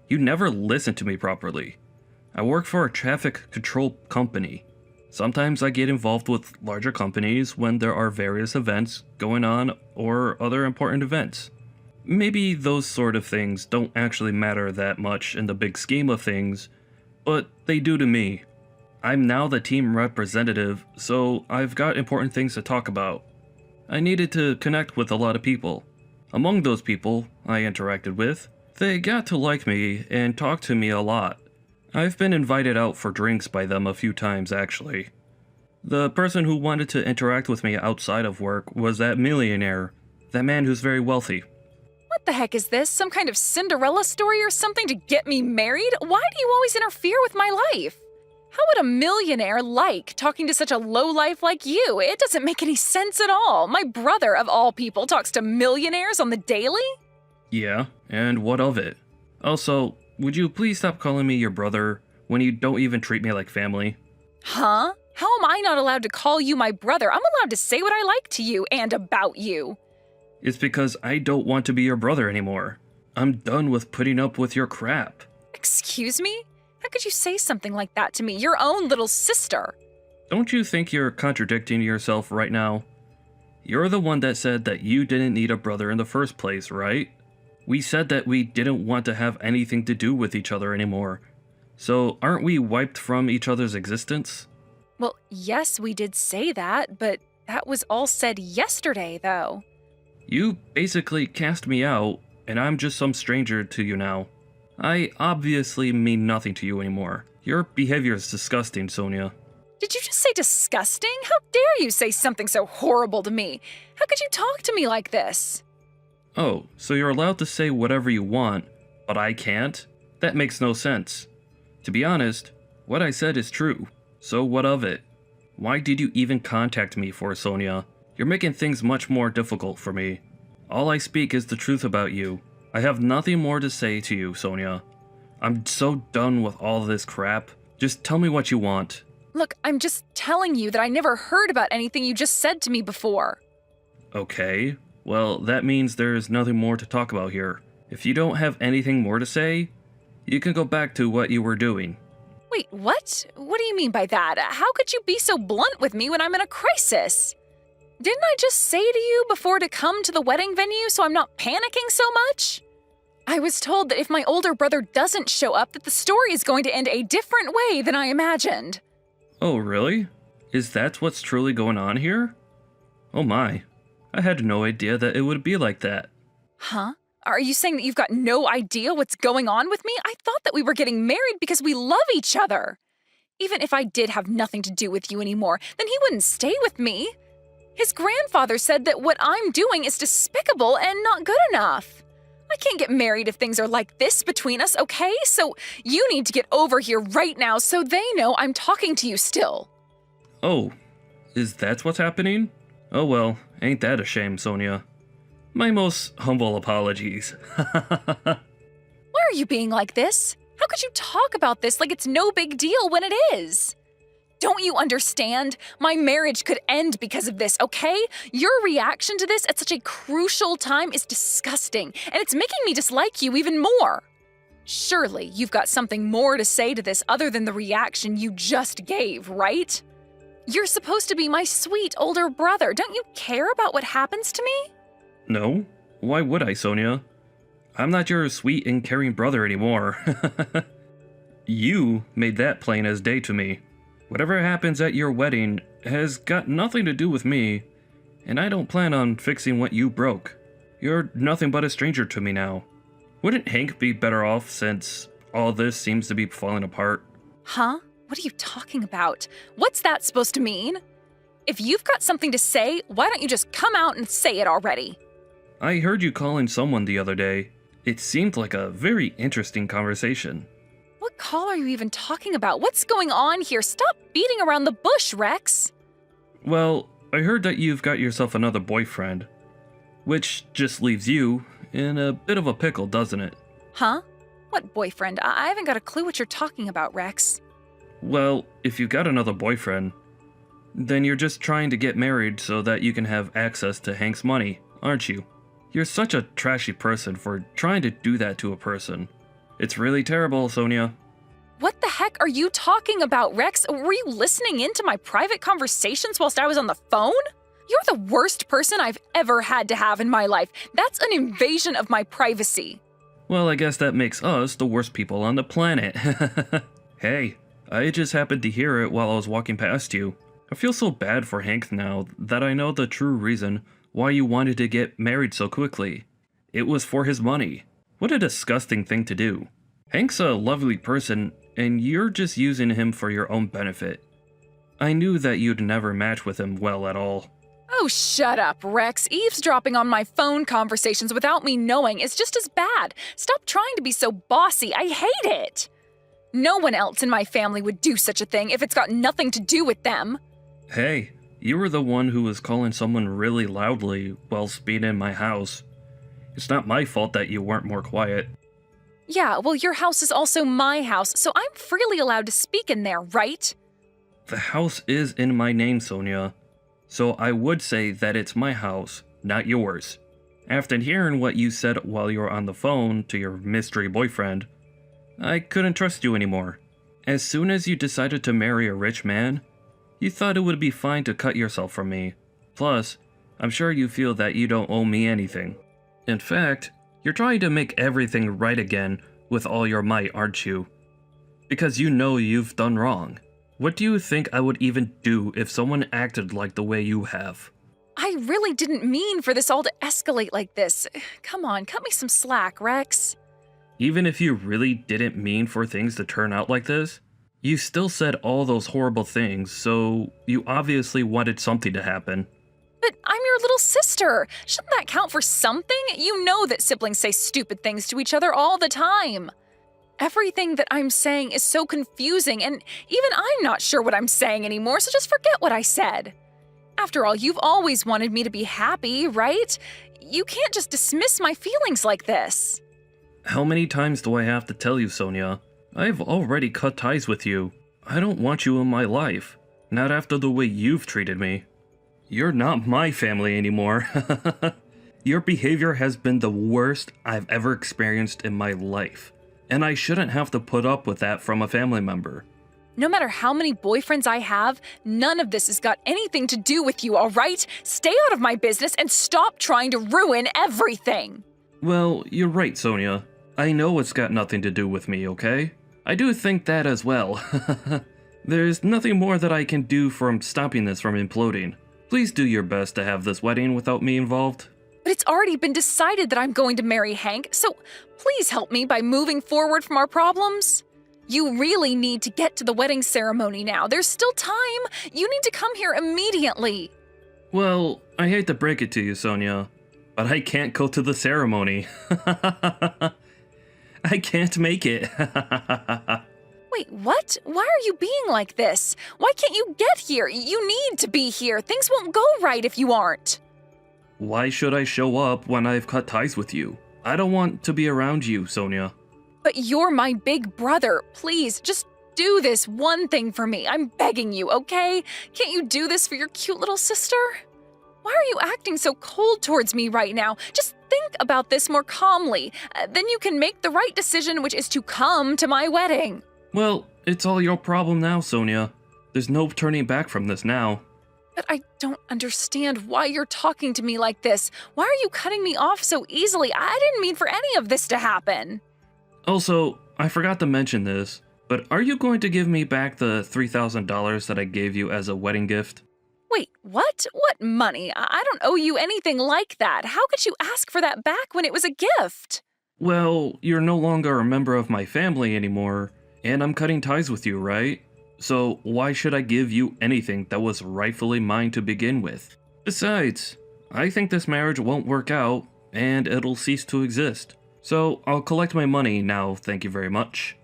You never listen to me properly. I work for a traffic control company. Sometimes I get involved with larger companies when there are various events going on or other important events. Maybe those sort of things don't actually matter that much in the big scheme of things, but they do to me. I'm now the team representative, so I've got important things to talk about. I needed to connect with a lot of people. Among those people I interacted with, they got to like me and talk to me a lot. I've been invited out for drinks by them a few times, actually. The person who wanted to interact with me outside of work was that millionaire, that man who's very wealthy. What the heck is this? Some kind of Cinderella story or something to get me married? Why do you always interfere with my life? How would a millionaire like talking to such a lowlife like you? It doesn't make any sense at all. My brother, of all people, talks to millionaires on the daily? Yeah, and what of it? Also, would you please stop calling me your brother when you don't even treat me like family? Huh? How am I not allowed to call you my brother? I'm allowed to say what I like to you and about you. It's because I don't want to be your brother anymore. I'm done with putting up with your crap. Excuse me? How could you say something like that to me, your own little sister? Don't you think you're contradicting yourself right now? You're the one that said that you didn't need a brother in the first place, right? We said that we didn't want to have anything to do with each other anymore. So aren't we wiped from each other's existence? Well, yes, we did say that, but that was all said yesterday, though. You basically cast me out, and I'm just some stranger to you now. I obviously mean nothing to you anymore. Your behavior is disgusting, Sonia. Did you just say disgusting? How dare you say something so horrible to me? How could you talk to me like this? Oh, so you're allowed to say whatever you want, but I can't? That makes no sense. To be honest, what I said is true. So what of it? Why did you even contact me for, Sonia? You're making things much more difficult for me. All I speak is the truth about you. I have nothing more to say to you, Sonia. I'm so done with all this crap. Just tell me what you want. Look, I'm just telling you that I never heard about anything you just said to me before. Okay, well, that means there's nothing more to talk about here. If you don't have anything more to say, you can go back to what you were doing. Wait, what? What do you mean by that? How could you be so blunt with me when I'm in a crisis? Didn't I just say to you before to come to the wedding venue so I'm not panicking so much? I was told that if my older brother doesn't show up, that the story is going to end a different way than I imagined. Oh, really? Is that what's truly going on here? Oh my, I had no idea that it would be like that. Huh? Are you saying that you've got no idea what's going on with me? I thought that we were getting married because we love each other. Even if I did have nothing to do with you anymore, then he wouldn't stay with me. His grandfather said that what I'm doing is despicable and not good enough. I can't get married if things are like this between us, okay? So you need to get over here right now so they know I'm talking to you still. Oh, is that what's happening? Oh well, ain't that a shame, Sonia. My most humble apologies. Why are you being like this? How could you talk about this like it's no big deal when it is? Don't you understand? My marriage could end because of this, okay? Your reaction to this at such a crucial time is disgusting, and it's making me dislike you even more. Surely you've got something more to say to this other than the reaction you just gave, right? You're supposed to be my sweet older brother. Don't you care about what happens to me? No? Why would I, Sonia? I'm not your sweet and caring brother anymore. You made that plain as day to me. Whatever happens at your wedding has got nothing to do with me, and I don't plan on fixing what you broke. You're nothing but a stranger to me now. Wouldn't Hank be better off since all this seems to be falling apart? Huh? What are you talking about? What's that supposed to mean? If you've got something to say, why don't you just come out and say it already? I heard you calling someone the other day. It seemed like a very interesting conversation. What call are you even talking about? What's going on here? Stop beating around the bush, Rex. Well, I heard that you've got yourself another boyfriend. Which just leaves you in a bit of a pickle, doesn't it? Huh? What boyfriend? I haven't got a clue what you're talking about, Rex. Well, if you've got another boyfriend, then you're just trying to get married so that you can have access to Hank's money, aren't you? You're such a trashy person for trying to do that to a person. It's really terrible, Sonia. What the heck are you talking about, Rex? Were you listening into my private conversations whilst I was on the phone? You're the worst person I've ever had to have in my life. That's an invasion of my privacy. Well, I guess that makes us the worst people on the planet. Hey, I just happened to hear it while I was walking past you. I feel so bad for Hank now that I know the true reason why you wanted to get married so quickly. It was for his money. What a disgusting thing to do. Hank's a lovely person, and you're just using him for your own benefit. I knew that you'd never match with him well at all. Oh, shut up, Rex. Eavesdropping on my phone conversations without me knowing is just as bad. Stop trying to be so bossy. I hate it. No one else in my family would do such a thing if it's got nothing to do with them. Hey, you were the one who was calling someone really loudly whilst being in my house. It's not my fault that you weren't more quiet. Yeah, well, your house is also my house, so I'm freely allowed to speak in there, right? The house is in my name, Sonia. So I would say that it's my house, not yours. After hearing what you said while you were on the phone to your mystery boyfriend, I couldn't trust you anymore. As soon as you decided to marry a rich man, you thought it would be fine to cut yourself from me. Plus, I'm sure you feel that you don't owe me anything. In fact, you're trying to make everything right again with all your might, aren't you? Because you know you've done wrong. What do you think I would even do if someone acted like the way you have? I really didn't mean for this all to escalate like this. Come on, cut me some slack, Rex. Even if you really didn't mean for things to turn out like this, you still said all those horrible things, so you obviously wanted something to happen. But I'm your little sister. Shouldn't that count for something? You know that siblings say stupid things to each other all the time. Everything that I'm saying is so confusing, and even I'm not sure what I'm saying anymore, so just forget what I said. After all, you've always wanted me to be happy, right? You can't just dismiss my feelings like this. How many times do I have to tell you, Sonia? I've already cut ties with you. I don't want you in my life. Not after the way you've treated me. You're not my family anymore. Your behavior has been the worst I've ever experienced in my life. And I shouldn't have to put up with that from a family member. No matter how many boyfriends I have, none of this has got anything to do with you, all right? Stay out of my business and stop trying to ruin everything. Well, you're right, Sonia. I know it's got nothing to do with me, okay? I do think that as well. There's nothing more that I can do from stopping this from imploding. Please do your best to have this wedding without me involved. But it's already been decided that I'm going to marry Hank, so please help me by moving forward from our problems. You really need to get to the wedding ceremony now. There's still time. You need to come here immediately. Well, I hate to break it to you, Sonia, but I can't go to the ceremony. I can't make it. Wait, what? Why are you being like this? Why can't you get here? You need to be here. Things won't go right if you aren't. Why should I show up when I've cut ties with you? I don't want to be around you, Sonia. But you're my big brother. Please, just do this one thing for me. I'm begging you, okay? Can't you do this for your cute little sister? Why are you acting so cold towards me right now? Just think about this more calmly. Then you can make the right decision, which is to come to my wedding. Well, it's all your problem now, Sonia. There's no turning back from this now. But I don't understand why you're talking to me like this. Why are you cutting me off so easily? I didn't mean for any of this to happen. Also, I forgot to mention this, but are you going to give me back the $3,000 that I gave you as a wedding gift? Wait, what? What money? I don't owe you anything like that. How could you ask for that back when it was a gift? Well, you're no longer a member of my family anymore, and I'm cutting ties with you, right? So why should I give you anything that was rightfully mine to begin with? Besides, I think this marriage won't work out, and it'll cease to exist. So I'll collect my money now, thank you very much.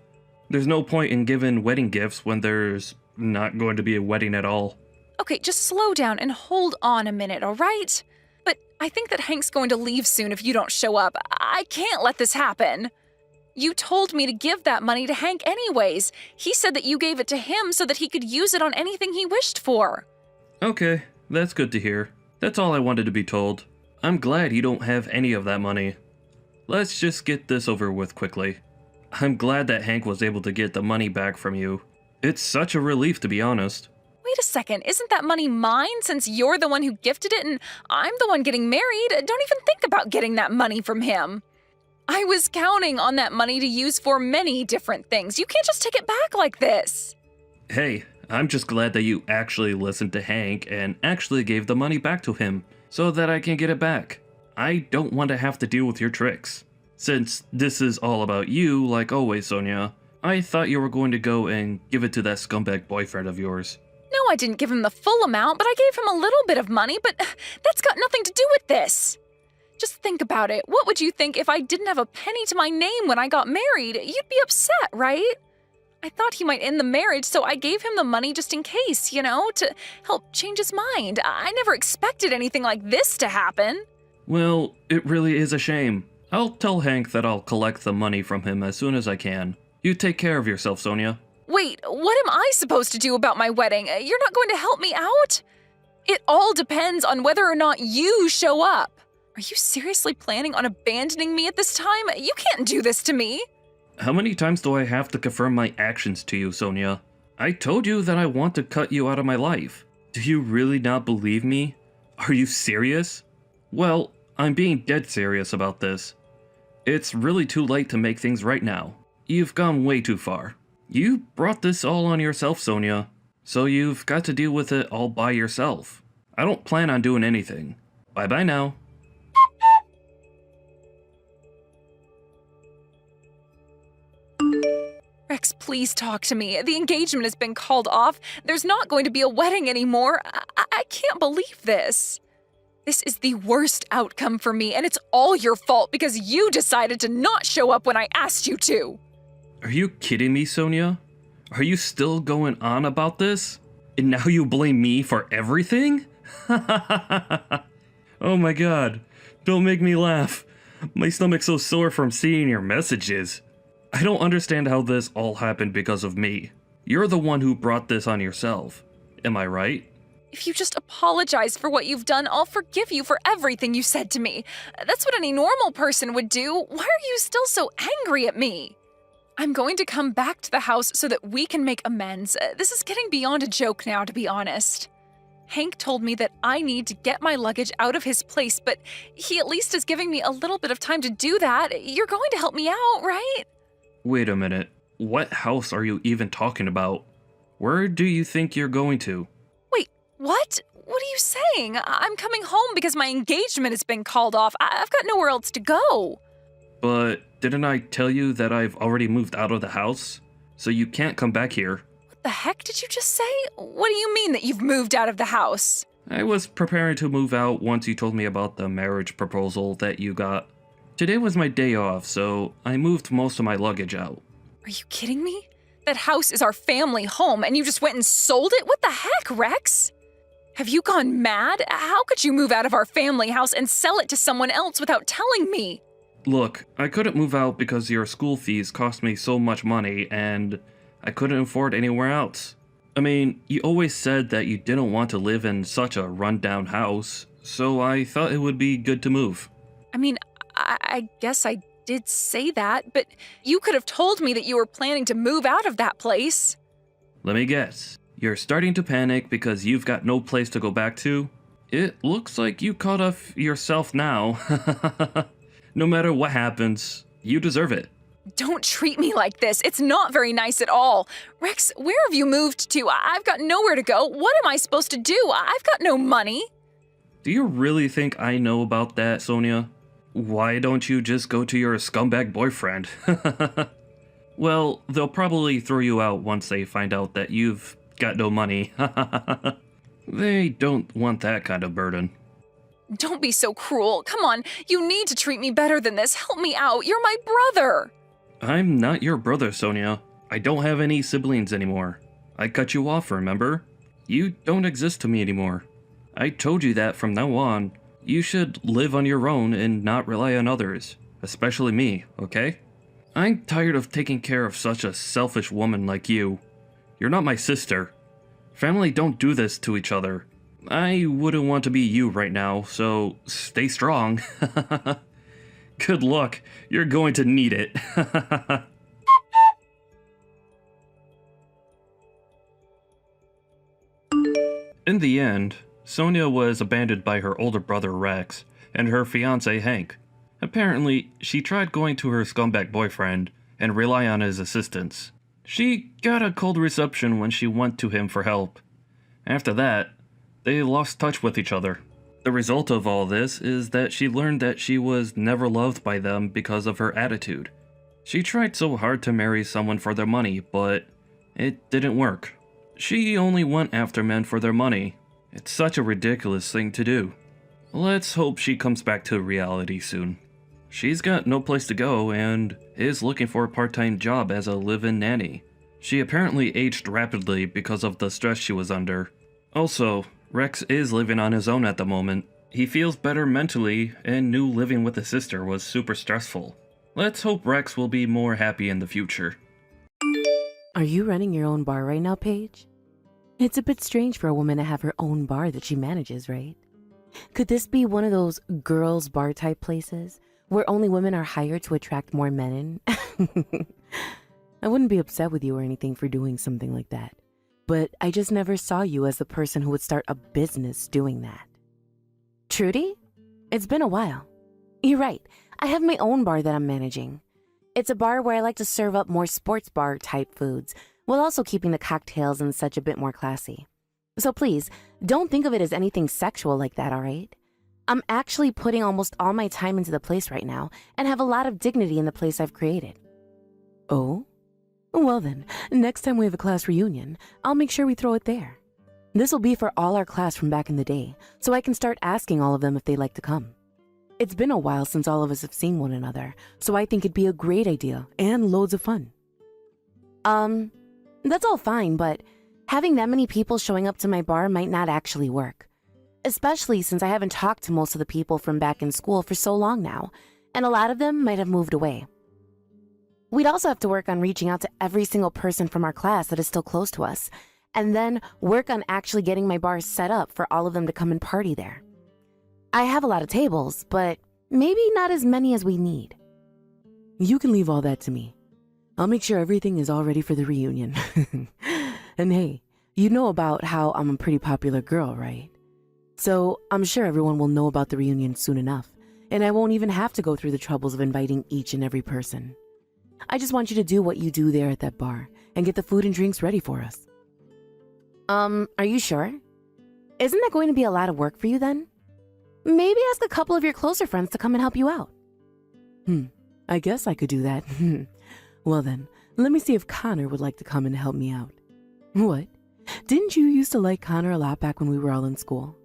There's no point in giving wedding gifts when there's not going to be a wedding at all. Okay, just slow down and hold on a minute, all right? But I think that Hank's going to leave soon if you don't show up. I can't let this happen. You told me to give that money to Hank anyways. He said that you gave it to him so that he could use it on anything he wished for. Okay, that's good to hear. That's all I wanted to be told. I'm glad you don't have any of that money. Let's just get this over with quickly. I'm glad that Hank was able to get the money back from you. It's such a relief, to be honest. Wait a second, isn't that money mine since you're the one who gifted it and I'm the one getting married? Don't even think about getting that money from him. I was counting on that money to use for many different things. You can't just take it back like this. Hey, I'm just glad that you actually listened to Hank and actually gave the money back to him so that I can get it back. I don't want to have to deal with your tricks. Since this is all about you, like always, Sonia, I thought you were going to go and give it to that scumbag boyfriend of yours. No, I didn't give him the full amount, but I gave him a little bit of money, but that's got nothing to do with this. Just think about it. What would you think if I didn't have a penny to my name when I got married? You'd be upset, right? I thought he might end the marriage, so I gave him the money just in case, to help change his mind. I never expected anything like this to happen. Well, it really is a shame. I'll tell Hank that I'll collect the money from him as soon as I can. You take care of yourself, Sonia. Wait, what am I supposed to do about my wedding? You're not going to help me out? It all depends on whether or not you show up. Are you seriously planning on abandoning me at this time? You can't do this to me. How many times do I have to confirm my actions to you, Sonia? I told you that I want to cut you out of my life. Do you really not believe me? Are you serious? Well, I'm being dead serious about this. It's really too late to make things right now. You've gone way too far. You brought this all on yourself, Sonia. So you've got to deal with it all by yourself. I don't plan on doing anything. Bye-bye now. Rex, please talk to me. The engagement has been called off. There's not going to be a wedding anymore. I can't believe this. This is the worst outcome for me, and it's all your fault because you decided to not show up when I asked you to. Are you kidding me, Sonia? Are you still going on about this? And now you blame me for everything? Oh my god. Don't make me laugh. My stomach's so sore from seeing your messages. I don't understand how this all happened because of me. You're the one who brought this on yourself. Am I right? If you just apologize for what you've done, I'll forgive you for everything you said to me. That's what any normal person would do. Why are you still so angry at me? I'm going to come back to the house so that we can make amends. This is getting beyond a joke now, to be honest. Hank told me that I need to get my luggage out of his place, but he at least is giving me a little bit of time to do that. You're going to help me out, right? Wait a minute. What house are you even talking about? Where do you think you're going to? Wait, what? What are you saying? I'm coming home because my engagement has been called off. I've got nowhere else to go. But didn't I tell you that I've already moved out of the house? So you can't come back here. What the heck did you just say? What do you mean that you've moved out of the house? I was preparing to move out once you told me about the marriage proposal that you got. Today was my day off, so I moved most of my luggage out. Are you kidding me? That house is our family home, and you just went and sold it? What the heck, Rex? Have you gone mad? How could you move out of our family house and sell it to someone else without telling me? Look, I couldn't move out because your school fees cost me so much money, and I couldn't afford anywhere else. I mean, you always said that you didn't want to live in such a rundown house, so I thought it would be good to move. I mean, I guess I did say that, but you could have told me that you were planning to move out of that place. Let me guess. You're starting to panic because you've got no place to go back to? It looks like you caught up yourself now. No matter what happens, you deserve it. Don't treat me like this. It's not very nice at all. Rex, where have you moved to? I've got nowhere to go. What am I supposed to do? I've got no money. Do you really think I know about that, Sonia? Why don't you just go to your scumbag boyfriend? Well, they'll probably throw you out once they find out that you've got no money. They don't want that kind of burden. Don't be so cruel. Come on, you need to treat me better than this. Help me out. You're my brother. I'm not your brother, Sonia. I don't have any siblings anymore. I cut you off, remember? You don't exist to me anymore. I told you that from now on. You should live on your own and not rely on others, especially me, okay? I'm tired of taking care of such a selfish woman like you. You're not my sister. Family don't do this to each other. I wouldn't want to be you right now, so stay strong. Good luck. You're going to need it. In the end, Sonia was abandoned by her older brother Rex and her fiancé Hank. Apparently, she tried going to her scumbag boyfriend and rely on his assistance. She got a cold reception when she went to him for help. After that, they lost touch with each other. The result of all this is that she learned that she was never loved by them because of her attitude. She tried so hard to marry someone for their money, but it didn't work. She only went after men for their money. It's such a ridiculous thing to do. Let's hope she comes back to reality soon. She's got no place to go and is looking for a part-time job as a live-in nanny. She apparently aged rapidly because of the stress she was under. Also, Rex is living on his own at the moment. He feels better mentally and knew living with his sister was super stressful. Let's hope Rex will be more happy in the future. Are you running your own bar right now, Paige? It's a bit strange for a woman to have her own bar that she manages, right? Could this be one of those girls' bar type places where only women are hired to attract more men in? I wouldn't be upset with you or anything for doing something like that, but I just never saw you as the person who would start a business doing that. Trudy? It's been a while. You're right. I have my own bar that I'm managing. It's a bar where I like to serve up more sports bar type foods, while also keeping the cocktails and such a bit more classy. So please, don't think of it as anything sexual like that, all right? I'm actually putting almost all my time into the place right now and have a lot of dignity in the place I've created. Oh? Well then, next time we have a class reunion, I'll make sure we throw it there. This'll be for all our class from back in the day, so I can start asking all of them if they'd like to come. It's been a while since all of us have seen one another, so I think it'd be a great idea and loads of fun. That's all fine, but having that many people showing up to my bar might not actually work. Especially since I haven't talked to most of the people from back in school for so long now, and a lot of them might have moved away. We'd also have to work on reaching out to every single person from our class that is still close to us, and then work on actually getting my bar set up for all of them to come and party there. I have a lot of tables, but maybe not as many as we need. You can leave all that to me. I'll make sure everything is all ready for the reunion. And hey, you know about how I'm a pretty popular girl, right? So I'm sure everyone will know about the reunion soon enough, and I won't even have to go through the troubles of inviting each and every person. I just want you to do what you do there at that bar and get the food and drinks ready for us. Are you sure? Isn't that going to be a lot of work for you then? Maybe ask a couple of your closer friends to come and help you out. I guess I could do that. Well then, let me see if Connor would like to come and help me out. What? Didn't you used to like Connor a lot back when we were all in school?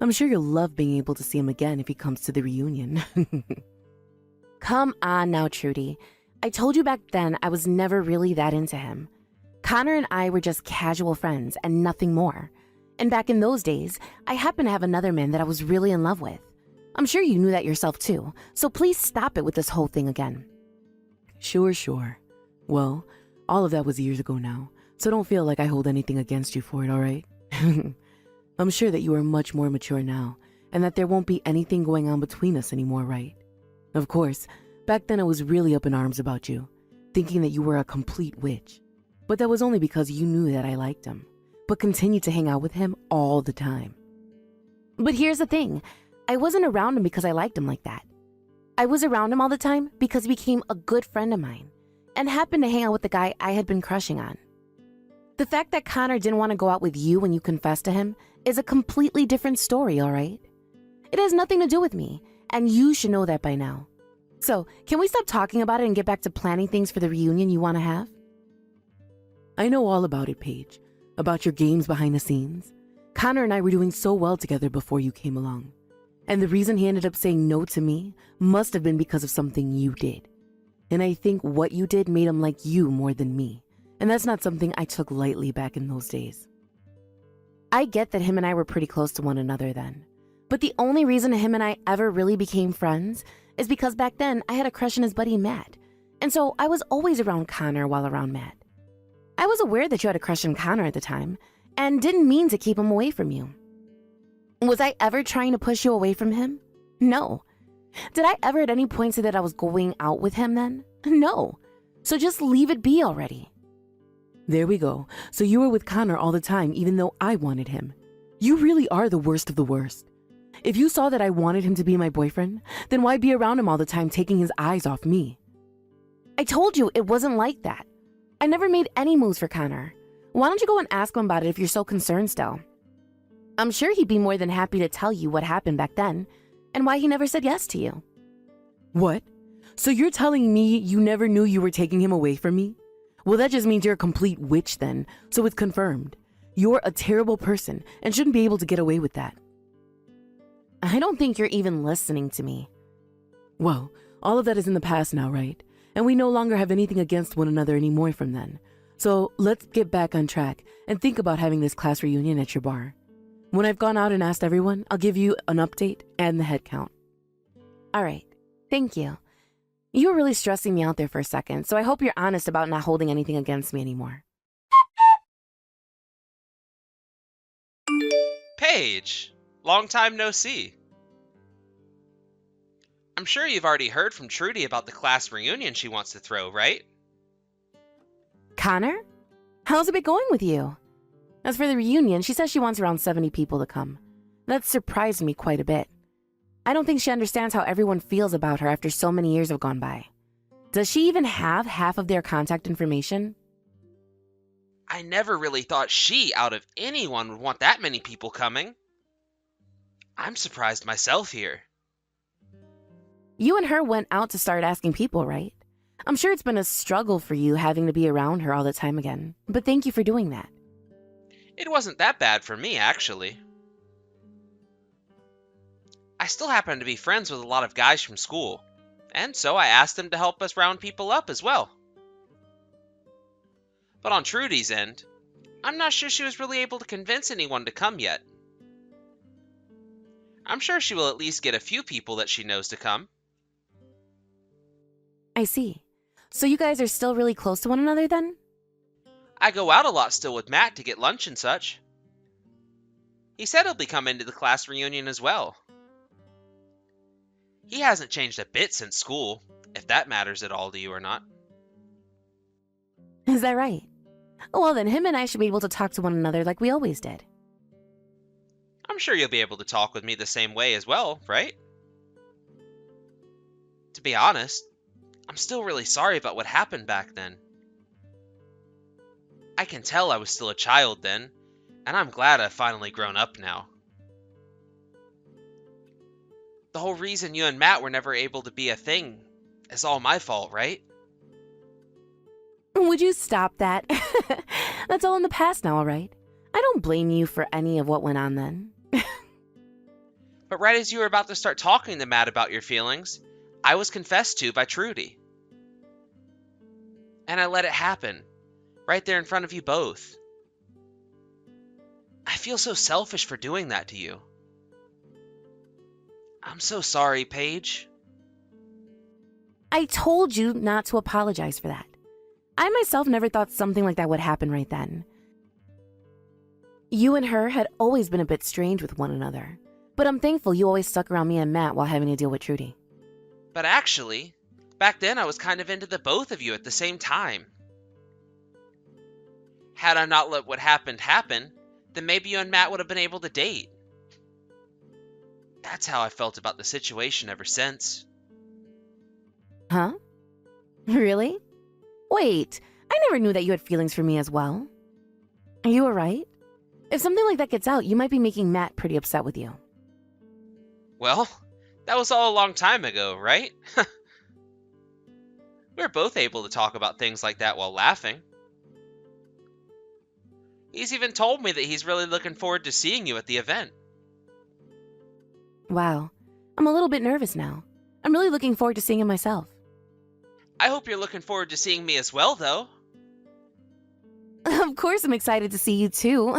I'm sure you'll love being able to see him again if he comes to the reunion. Come on now, Trudy. I told you back then I was never really that into him. Connor and I were just casual friends and nothing more. And back in those days, I happened to have another man that I was really in love with. I'm sure you knew that yourself too, so please stop it with this whole thing again. Sure. Well, all of that was years ago now, so don't feel like I hold anything against you for it, all right? I'm sure that you are much more mature now, and that there won't be anything going on between us anymore, right? Of course, back then I was really up in arms about you, thinking that you were a complete witch. But that was only because you knew that I liked him, but continued to hang out with him all the time. But here's the thing, I wasn't around him because I liked him like that. I was around him all the time because he became a good friend of mine, and happened to hang out with the guy I had been crushing on. The fact that Connor didn't want to go out with you when you confessed to him is a completely different story, all right? It has nothing to do with me, and you should know that by now. So, can we stop talking about it and get back to planning things for the reunion you want to have? I know all about it, Paige. About your games behind the scenes. Connor and I were doing so well together before you came along. And the reason he ended up saying no to me must have been because of something you did. And I think what you did made him like you more than me. And that's not something I took lightly back in those days. I get that him and I were pretty close to one another then. But the only reason him and I ever really became friends is because back then I had a crush on his buddy Matt. And so I was always around Connor while around Matt. I was aware that you had a crush on Connor at the time and didn't mean to keep him away from you. Was I ever trying to push you away from him? No. Did I ever at any point say that I was going out with him then? No. So just leave it be already. There we go. So you were with Connor all the time even though I wanted him. You really are the worst of the worst. If you saw that I wanted him to be my boyfriend, then why be around him all the time taking his eyes off me? I told you it wasn't like that. I never made any moves for Connor. Why don't you go and ask him about it if you're so concerned still? I'm sure he'd be more than happy to tell you what happened back then and why he never said yes to you. What? So you're telling me you never knew you were taking him away from me? Well, that just means you're a complete witch then, so it's confirmed. You're a terrible person and shouldn't be able to get away with that. I don't think you're even listening to me. Well, all of that is in the past now, right? And we no longer have anything against one another anymore from then. So let's get back on track and think about having this class reunion at your bar. When I've gone out and asked everyone, I'll give you an update and the head count. All right. Thank you. You were really stressing me out there for a second, so I hope you're honest about not holding anything against me anymore. Paige, long time no see. I'm sure you've already heard from Trudy about the class reunion she wants to throw, right? Connor? How's it been going with you? As for the reunion, she says she wants around 70 people to come. That surprised me quite a bit. I don't think she understands how everyone feels about her after so many years have gone by. Does she even have half of their contact information? I never really thought she, out of anyone, would want that many people coming. I'm surprised myself here. You and her went out to start asking people, right? I'm sure it's been a struggle for you having to be around her all the time again, but thank you for doing that. It wasn't that bad for me, actually. I still happen to be friends with a lot of guys from school, and so I asked them to help us round people up as well. But on Trudy's end, I'm not sure she was really able to convince anyone to come yet. I'm sure she will at least get a few people that she knows to come. I see. So you guys are still really close to one another then? I go out a lot still with Matt to get lunch and such. He said he'll be coming to the class reunion as well. He hasn't changed a bit since school, if that matters at all to you or not. Is that right? Well then, him and I should be able to talk to one another like we always did. I'm sure you'll be able to talk with me the same way as well, right? To be honest, I'm still really sorry about what happened back then. I can tell I was still a child then, and I'm glad I've finally grown up now. The whole reason you and Matt were never able to be a thing is all my fault, right? Would you stop that? That's all in the past now, all right? I don't blame you for any of what went on then. But right as you were about to start talking to Matt about your feelings, I was confessed to by Trudy. And I let it happen, right there in front of you both. I feel so selfish for doing that to you. I'm so sorry, Paige. I told you not to apologize for that. I myself never thought something like that would happen right then. You and her had always been a bit strange with one another, but I'm thankful you always stuck around me and Matt while having to deal with Trudy. But actually, back then I was kind of into the both of you at the same time. Had I not let what happened happen, then maybe you and Matt would have been able to date. That's how I felt about the situation ever since. Huh? Really? Wait, I never knew that you had feelings for me as well. Are you alright? If something like that gets out, you might be making Matt pretty upset with you. Well, that was all a long time ago, right? We were both able to talk about things like that while laughing. He's even told me that he's really looking forward to seeing you at the event. Wow, I'm a little bit nervous now. I'm really looking forward to seeing him myself. I hope you're looking forward to seeing me as well, though. Of course I'm excited to see you too.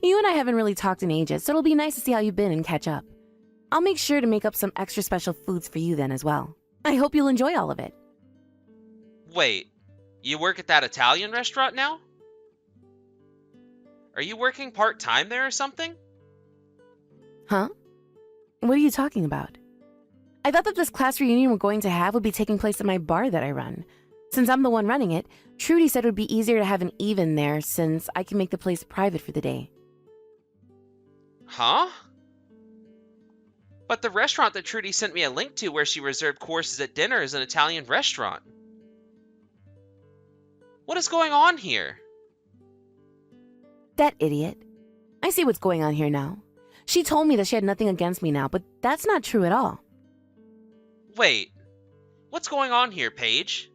You and I haven't really talked in ages, so it'll be nice to see how you've been and catch up. I'll make sure to make up some extra special foods for you then as well. I hope you'll enjoy all of it. Wait, you work at that Italian restaurant now? Are you working part-time there or something? Huh? What are you talking about? I thought that this class reunion we're going to have would be taking place at my bar that I run. Since I'm the one running it, Trudy said it would be easier to have an even there since I can make the place private for the day. Huh? But the restaurant that Trudy sent me a link to where she reserved courses at dinner is an Italian restaurant. What is going on here? That idiot. I see what's going on here now. She told me that she had nothing against me now, but that's not true at all. Wait, what's going on here, Paige?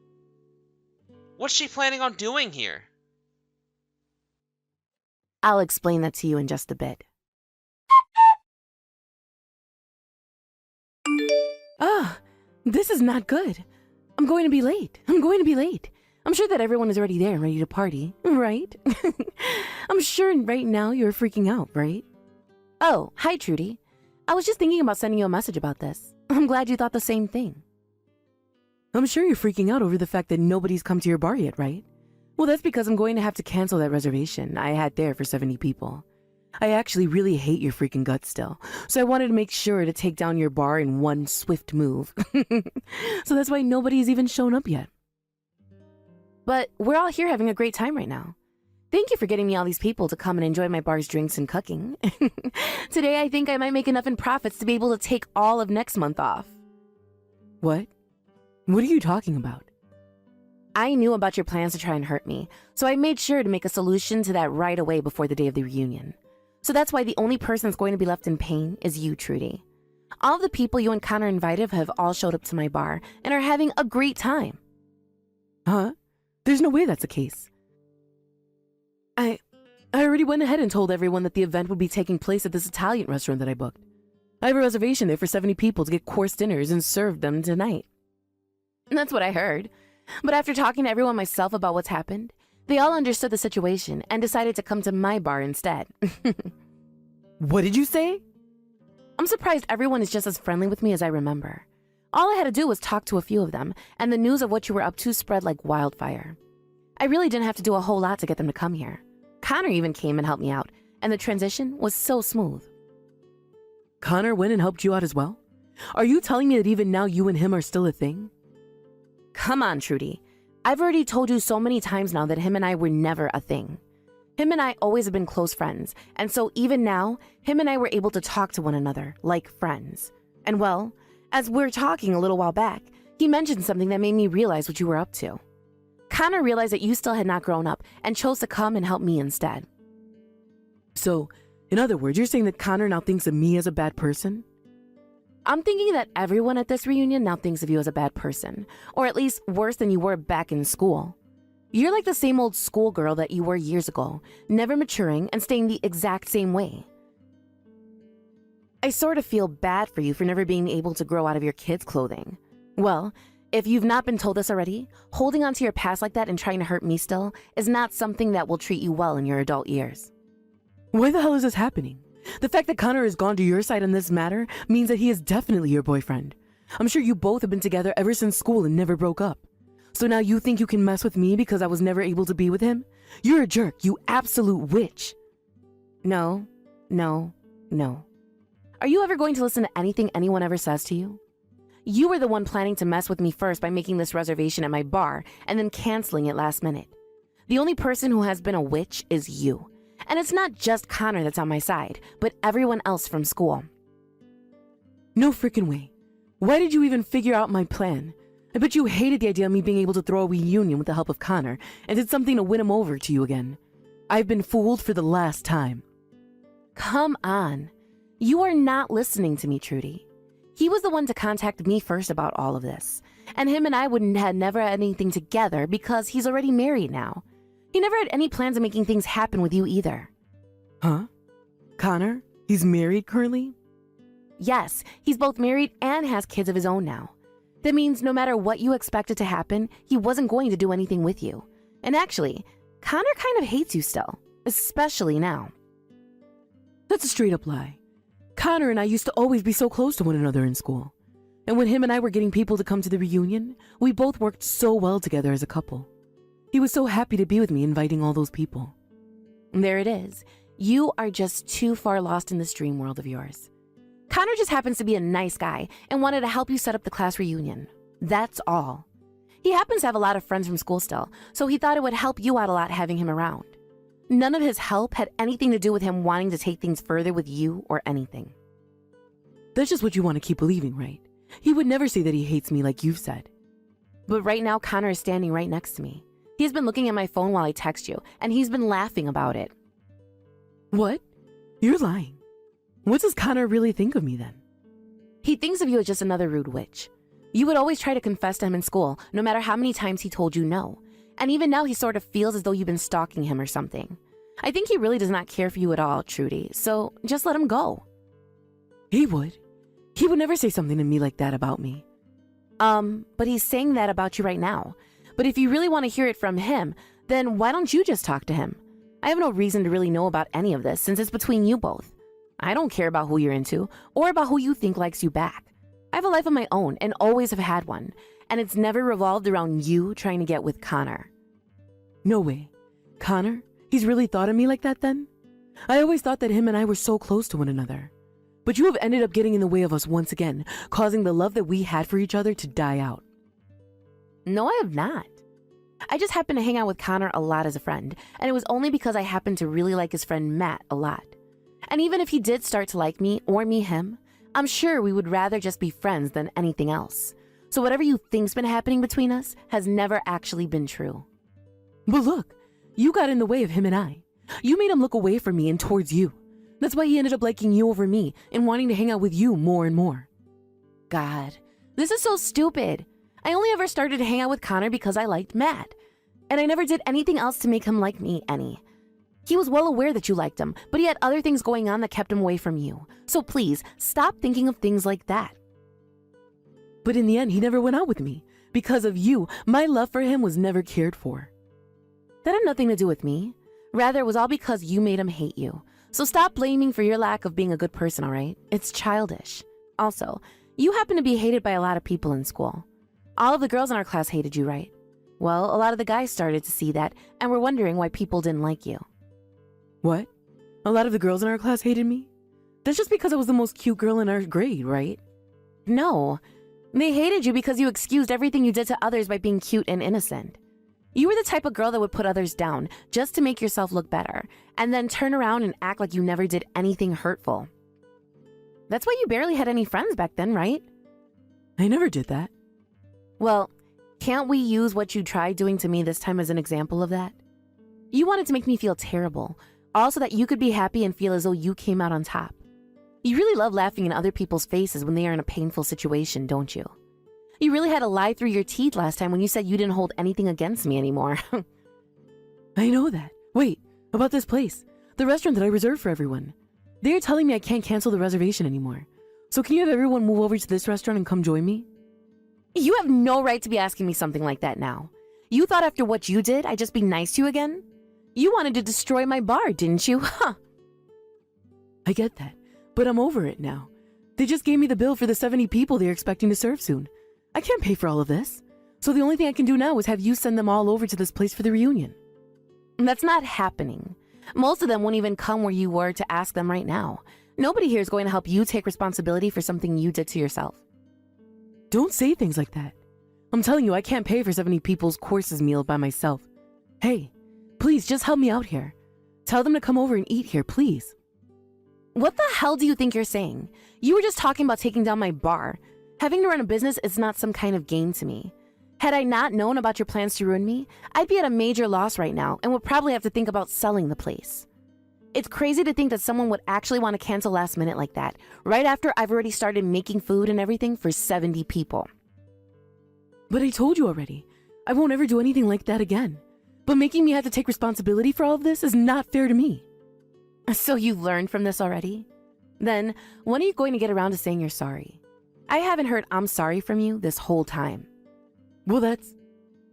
What's she planning on doing here? I'll explain that to you in just a bit. Ah, this is not good. I'm going to be late. I'm sure that everyone is already there and ready to party, right? I'm sure right now you're freaking out, right? Oh, hi, Trudy. I was just thinking about sending you a message about this. I'm glad you thought the same thing. I'm sure you're freaking out over the fact that nobody's come to your bar yet, right? Well, that's because I'm going to have to cancel that reservation I had there for 70 people. I actually really hate your freaking guts still, so I wanted to make sure to take down your bar in one swift move. So that's why nobody's even shown up yet. But we're all here having a great time right now. Thank you for getting me all these people to come and enjoy my bar's drinks and cooking. Today I think I might make enough in profits to be able to take all of next month off. What? What are you talking about? I knew about your plans to try and hurt me, so I made sure to make a solution to that right away before the day of the reunion. So that's why the only person that's going to be left in pain is you, Trudy. All of the people you and Connor invited have all showed up to my bar and are having a great time. Huh? There's no way that's the case. I already went ahead and told everyone that the event would be taking place at this Italian restaurant that I booked. I have a reservation there for 70 people to get course dinners and serve them tonight. And that's what I heard. But after talking to everyone myself about what's happened, they all understood the situation and decided to come to my bar instead. What did you say? I'm surprised everyone is just as friendly with me as I remember. All I had to do was talk to a few of them, and the news of what you were up to spread like wildfire. I really didn't have to do a whole lot to get them to come here. Connor even came and helped me out, and the transition was so smooth. Connor went and helped you out as well? Are you telling me that even now you and him are still a thing? Come on, Trudy. I've already told you so many times now that him and I were never a thing. Him and I always have been close friends, and so even now, him and I were able to talk to one another like friends. And well, as we were talking a little while back, he mentioned something that made me realize what you were up to. Connor realized that you still had not grown up and chose to come and help me instead. So, in other words, you're saying that Connor now thinks of me as a bad person? I'm thinking that everyone at this reunion now thinks of you as a bad person, or at least worse than you were back in school. You're like the same old schoolgirl that you were years ago, never maturing and staying the exact same way. I sort of feel bad for you for never being able to grow out of your kids' clothing. Well, if you've not been told this already, holding on to your past like that and trying to hurt me still is not something that will treat you well in your adult years. Why the hell is this happening? The fact that Connor has gone to your side on this matter means that he is definitely your boyfriend. I'm sure you both have been together ever since school and never broke up. So now you think you can mess with me because I was never able to be with him? You're a jerk, you absolute witch. No. Are you ever going to listen to anything anyone ever says to you? You were the one planning to mess with me first by making this reservation at my bar and then canceling it last minute. The only person who has been a witch is you. And it's not just Connor that's on my side, but everyone else from school. No freaking way. Why did you even figure out my plan? I bet you hated the idea of me being able to throw a reunion with the help of Connor and did something to win him over to you again. I've been fooled for the last time. Come on. You are not listening to me, Trudy. He was the one to contact me first about all of this. And him and I wouldn't have never had anything together because he's already married now. He never had any plans of making things happen with you either. Huh? Connor? He's married currently? Yes, he's both married and has kids of his own now. That means no matter what you expected to happen, he wasn't going to do anything with you. And actually, Connor kind of hates you still, especially now. That's a straight up lie. Connor and I used to always be so close to one another in school. And when him and I were getting people to come to the reunion, we both worked so well together as a couple. He was so happy to be with me inviting all those people. There it is. You are just too far lost in this dream world of yours. Connor just happens to be a nice guy and wanted to help you set up the class reunion. That's all. He happens to have a lot of friends from school still, so he thought it would help you out a lot having him around. None of his help had anything to do with him wanting to take things further with you or anything. That's just what you want to keep believing, right? He would never say that he hates me like you've said. But right now, Connor is standing right next to me. He's been looking at my phone while I text you, and he's been laughing about it. What? You're lying. What does Connor really think of me then? He thinks of you as just another rude witch. You would always try to confess to him in school, no matter how many times he told you no. And even now he sort of feels as though you've been stalking him or something. I think he really does not care for you at all, Trudy, so just let him go. He would. He would never say something to me like that about me. But he's saying that about you right now. But if you really want to hear it from him, then why don't you just talk to him? I have no reason to really know about any of this since it's between you both. I don't care about who you're into or about who you think likes you back. I have a life of my own and always have had one, and it's never revolved around you trying to get with Connor. No way. Connor? He's really thought of me like that then? I always thought that him and I were so close to one another. But you have ended up getting in the way of us once again, causing the love that we had for each other to die out. No, I have not. I just happened to hang out with Connor a lot as a friend, and it was only because I happened to really like his friend Matt a lot. And even if he did start to like me or me him, I'm sure we would rather just be friends than anything else. So whatever you think's been happening between us has never actually been true. But look, you got in the way of him and I. You made him look away from me and towards you. That's why he ended up liking you over me and wanting to hang out with you more and more. God, this is so stupid. I only ever started to hang out with Connor because I liked Matt. And I never did anything else to make him like me any. He was well aware that you liked him, but he had other things going on that kept him away from you. So please, stop thinking of things like that. But in the end, he never went out with me. Because of you, my love for him was never cared for. That had nothing to do with me. Rather, it was all because you made him hate you. So stop blaming for your lack of being a good person, all right? It's childish. Also, you happen to be hated by a lot of people in school. All of the girls in our class hated you, right? Well, a lot of the guys started to see that and were wondering why people didn't like you. What? A lot of the girls in our class hated me? That's just because I was the most cute girl in our grade, right? No. They hated you because you excused everything you did to others by being cute and innocent. You were the type of girl that would put others down just to make yourself look better, and then turn around and act like you never did anything hurtful. That's why you barely had any friends back then, right? I never did that. Well, can't we use what you tried doing to me this time as an example of that? You wanted to make me feel terrible, all so that you could be happy and feel as though you came out on top. You really love laughing in other people's faces when they are in a painful situation, don't you? You really had to lie through your teeth last time when you said you didn't hold anything against me anymore. I know that. Wait, about this place. The restaurant that I reserved for everyone. They are telling me I can't cancel the reservation anymore. So can you have everyone move over to this restaurant and come join me? You have no right to be asking me something like that now. You thought after what you did, I'd just be nice to you again? You wanted to destroy my bar, didn't you? Huh? I get that, but I'm over it now. They just gave me the bill for the 70 people they're expecting to serve soon. I can't pay for all of this. So the only thing I can do now is have you send them all over to this place for the reunion. That's not happening. Most of them won't even come where you were to ask them right now. Nobody here is going to help you take responsibility for something you did to yourself. Don't say things like that. I'm telling you, I can't pay for 70 people's courses meal by myself. Hey, please just help me out here. Tell them to come over and eat here, please. What the hell do you think you're saying? You were just talking about taking down my bar. Having to run a business is not some kind of game to me. Had I not known about your plans to ruin me, I'd be at a major loss right now and would probably have to think about selling the place. It's crazy to think that someone would actually want to cancel last minute like that, right after I've already started making food and everything for 70 people. But I told you already, I won't ever do anything like that again. But making me have to take responsibility for all of this is not fair to me. So you learned from this already? Then, when are you going to get around to saying you're sorry? I haven't heard I'm sorry from you this whole time. Well,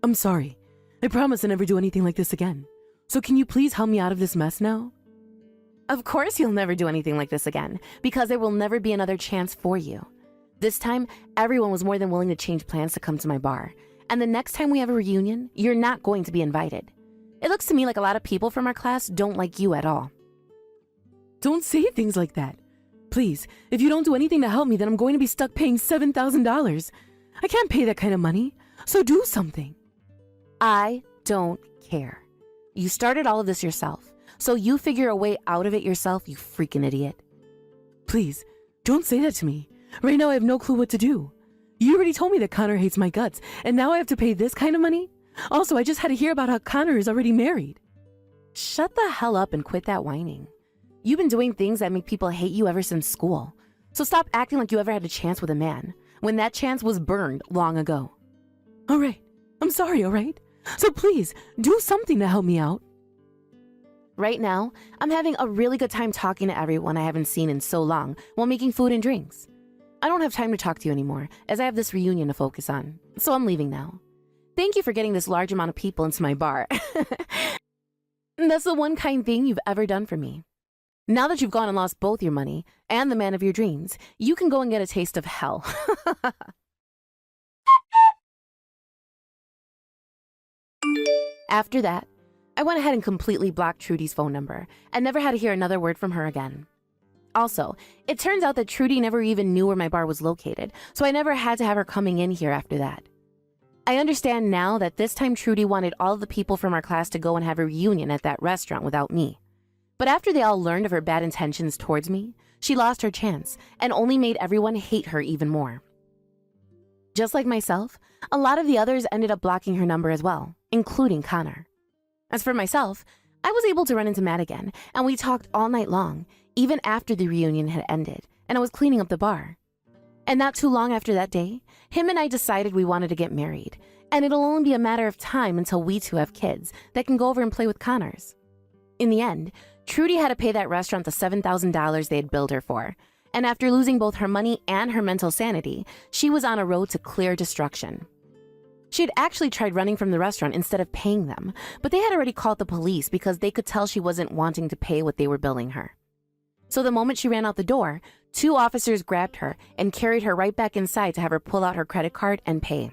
I'm sorry. I promise to never do anything like this again. So can you please help me out of this mess now? Of course you'll never do anything like this again, because there will never be another chance for you. This time, everyone was more than willing to change plans to come to my bar. And the next time we have a reunion, you're not going to be invited. It looks to me like a lot of people from our class don't like you at all. Don't say things like that. Please, if you don't do anything to help me, then I'm going to be stuck paying $7,000. I can't pay that kind of money, so do something. I don't care. You started all of this yourself, so you figure a way out of it yourself, you freaking idiot. Please, don't say that to me. Right now I have no clue what to do. You already told me that Connor hates my guts, and now I have to pay this kind of money? Also, I just had to hear about how Connor is already married. Shut the hell up and quit that whining. You've been doing things that make people hate you ever since school. So stop acting like you ever had a chance with a man, when that chance was burned long ago. All right. I'm sorry, all right? So please, do something to help me out. Right now, I'm having a really good time talking to everyone I haven't seen in so long while making food and drinks. I don't have time to talk to you anymore, as I have this reunion to focus on, so I'm leaving now. Thank you for getting this large amount of people into my bar. That's the one kind thing you've ever done for me. Now that you've gone and lost both your money and the man of your dreams, you can go and get a taste of hell. After that, I went ahead and completely blocked Trudy's phone number and never had to hear another word from her again. Also, it turns out that Trudy never even knew where my bar was located, so I never had to have her coming in here after that. I understand now that this time Trudy wanted all of the people from our class to go and have a reunion at that restaurant without me. But after they all learned of her bad intentions towards me, she lost her chance and only made everyone hate her even more. Just like myself, a lot of the others ended up blocking her number as well, including Connor. As for myself, I was able to run into Matt again, and we talked all night long, even after the reunion had ended, and I was cleaning up the bar. And not too long after that day, him and I decided we wanted to get married, and it'll only be a matter of time until we two have kids that can go over and play with Connors. In the end, Trudy had to pay that restaurant the $7,000 they had billed her for, and after losing both her money and her mental sanity, she was on a road to clear destruction. She had actually tried running from the restaurant instead of paying them, but they had already called the police because they could tell she wasn't wanting to pay what they were billing her. So the moment she ran out the door, 2 officers grabbed her and carried her right back inside to have her pull out her credit card and pay.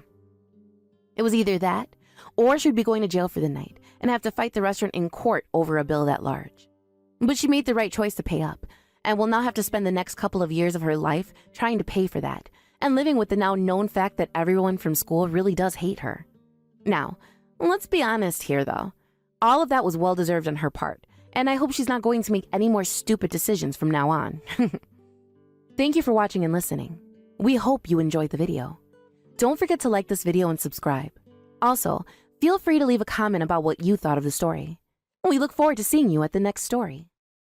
It was either that, or she'd be going to jail for the night and have to fight the restaurant in court over a bill that large. But she made the right choice to pay up, and will now have to spend the next couple of years of her life trying to pay for that, and living with the now known fact that everyone from school really does hate her. Now, let's be honest here though. All of that was well deserved on her part, and I hope she's not going to make any more stupid decisions from now on. Thank you for watching and listening. We hope you enjoyed the video. Don't forget to like this video and subscribe. Also, feel free to leave a comment about what you thought of the story. We look forward to seeing you at the next story.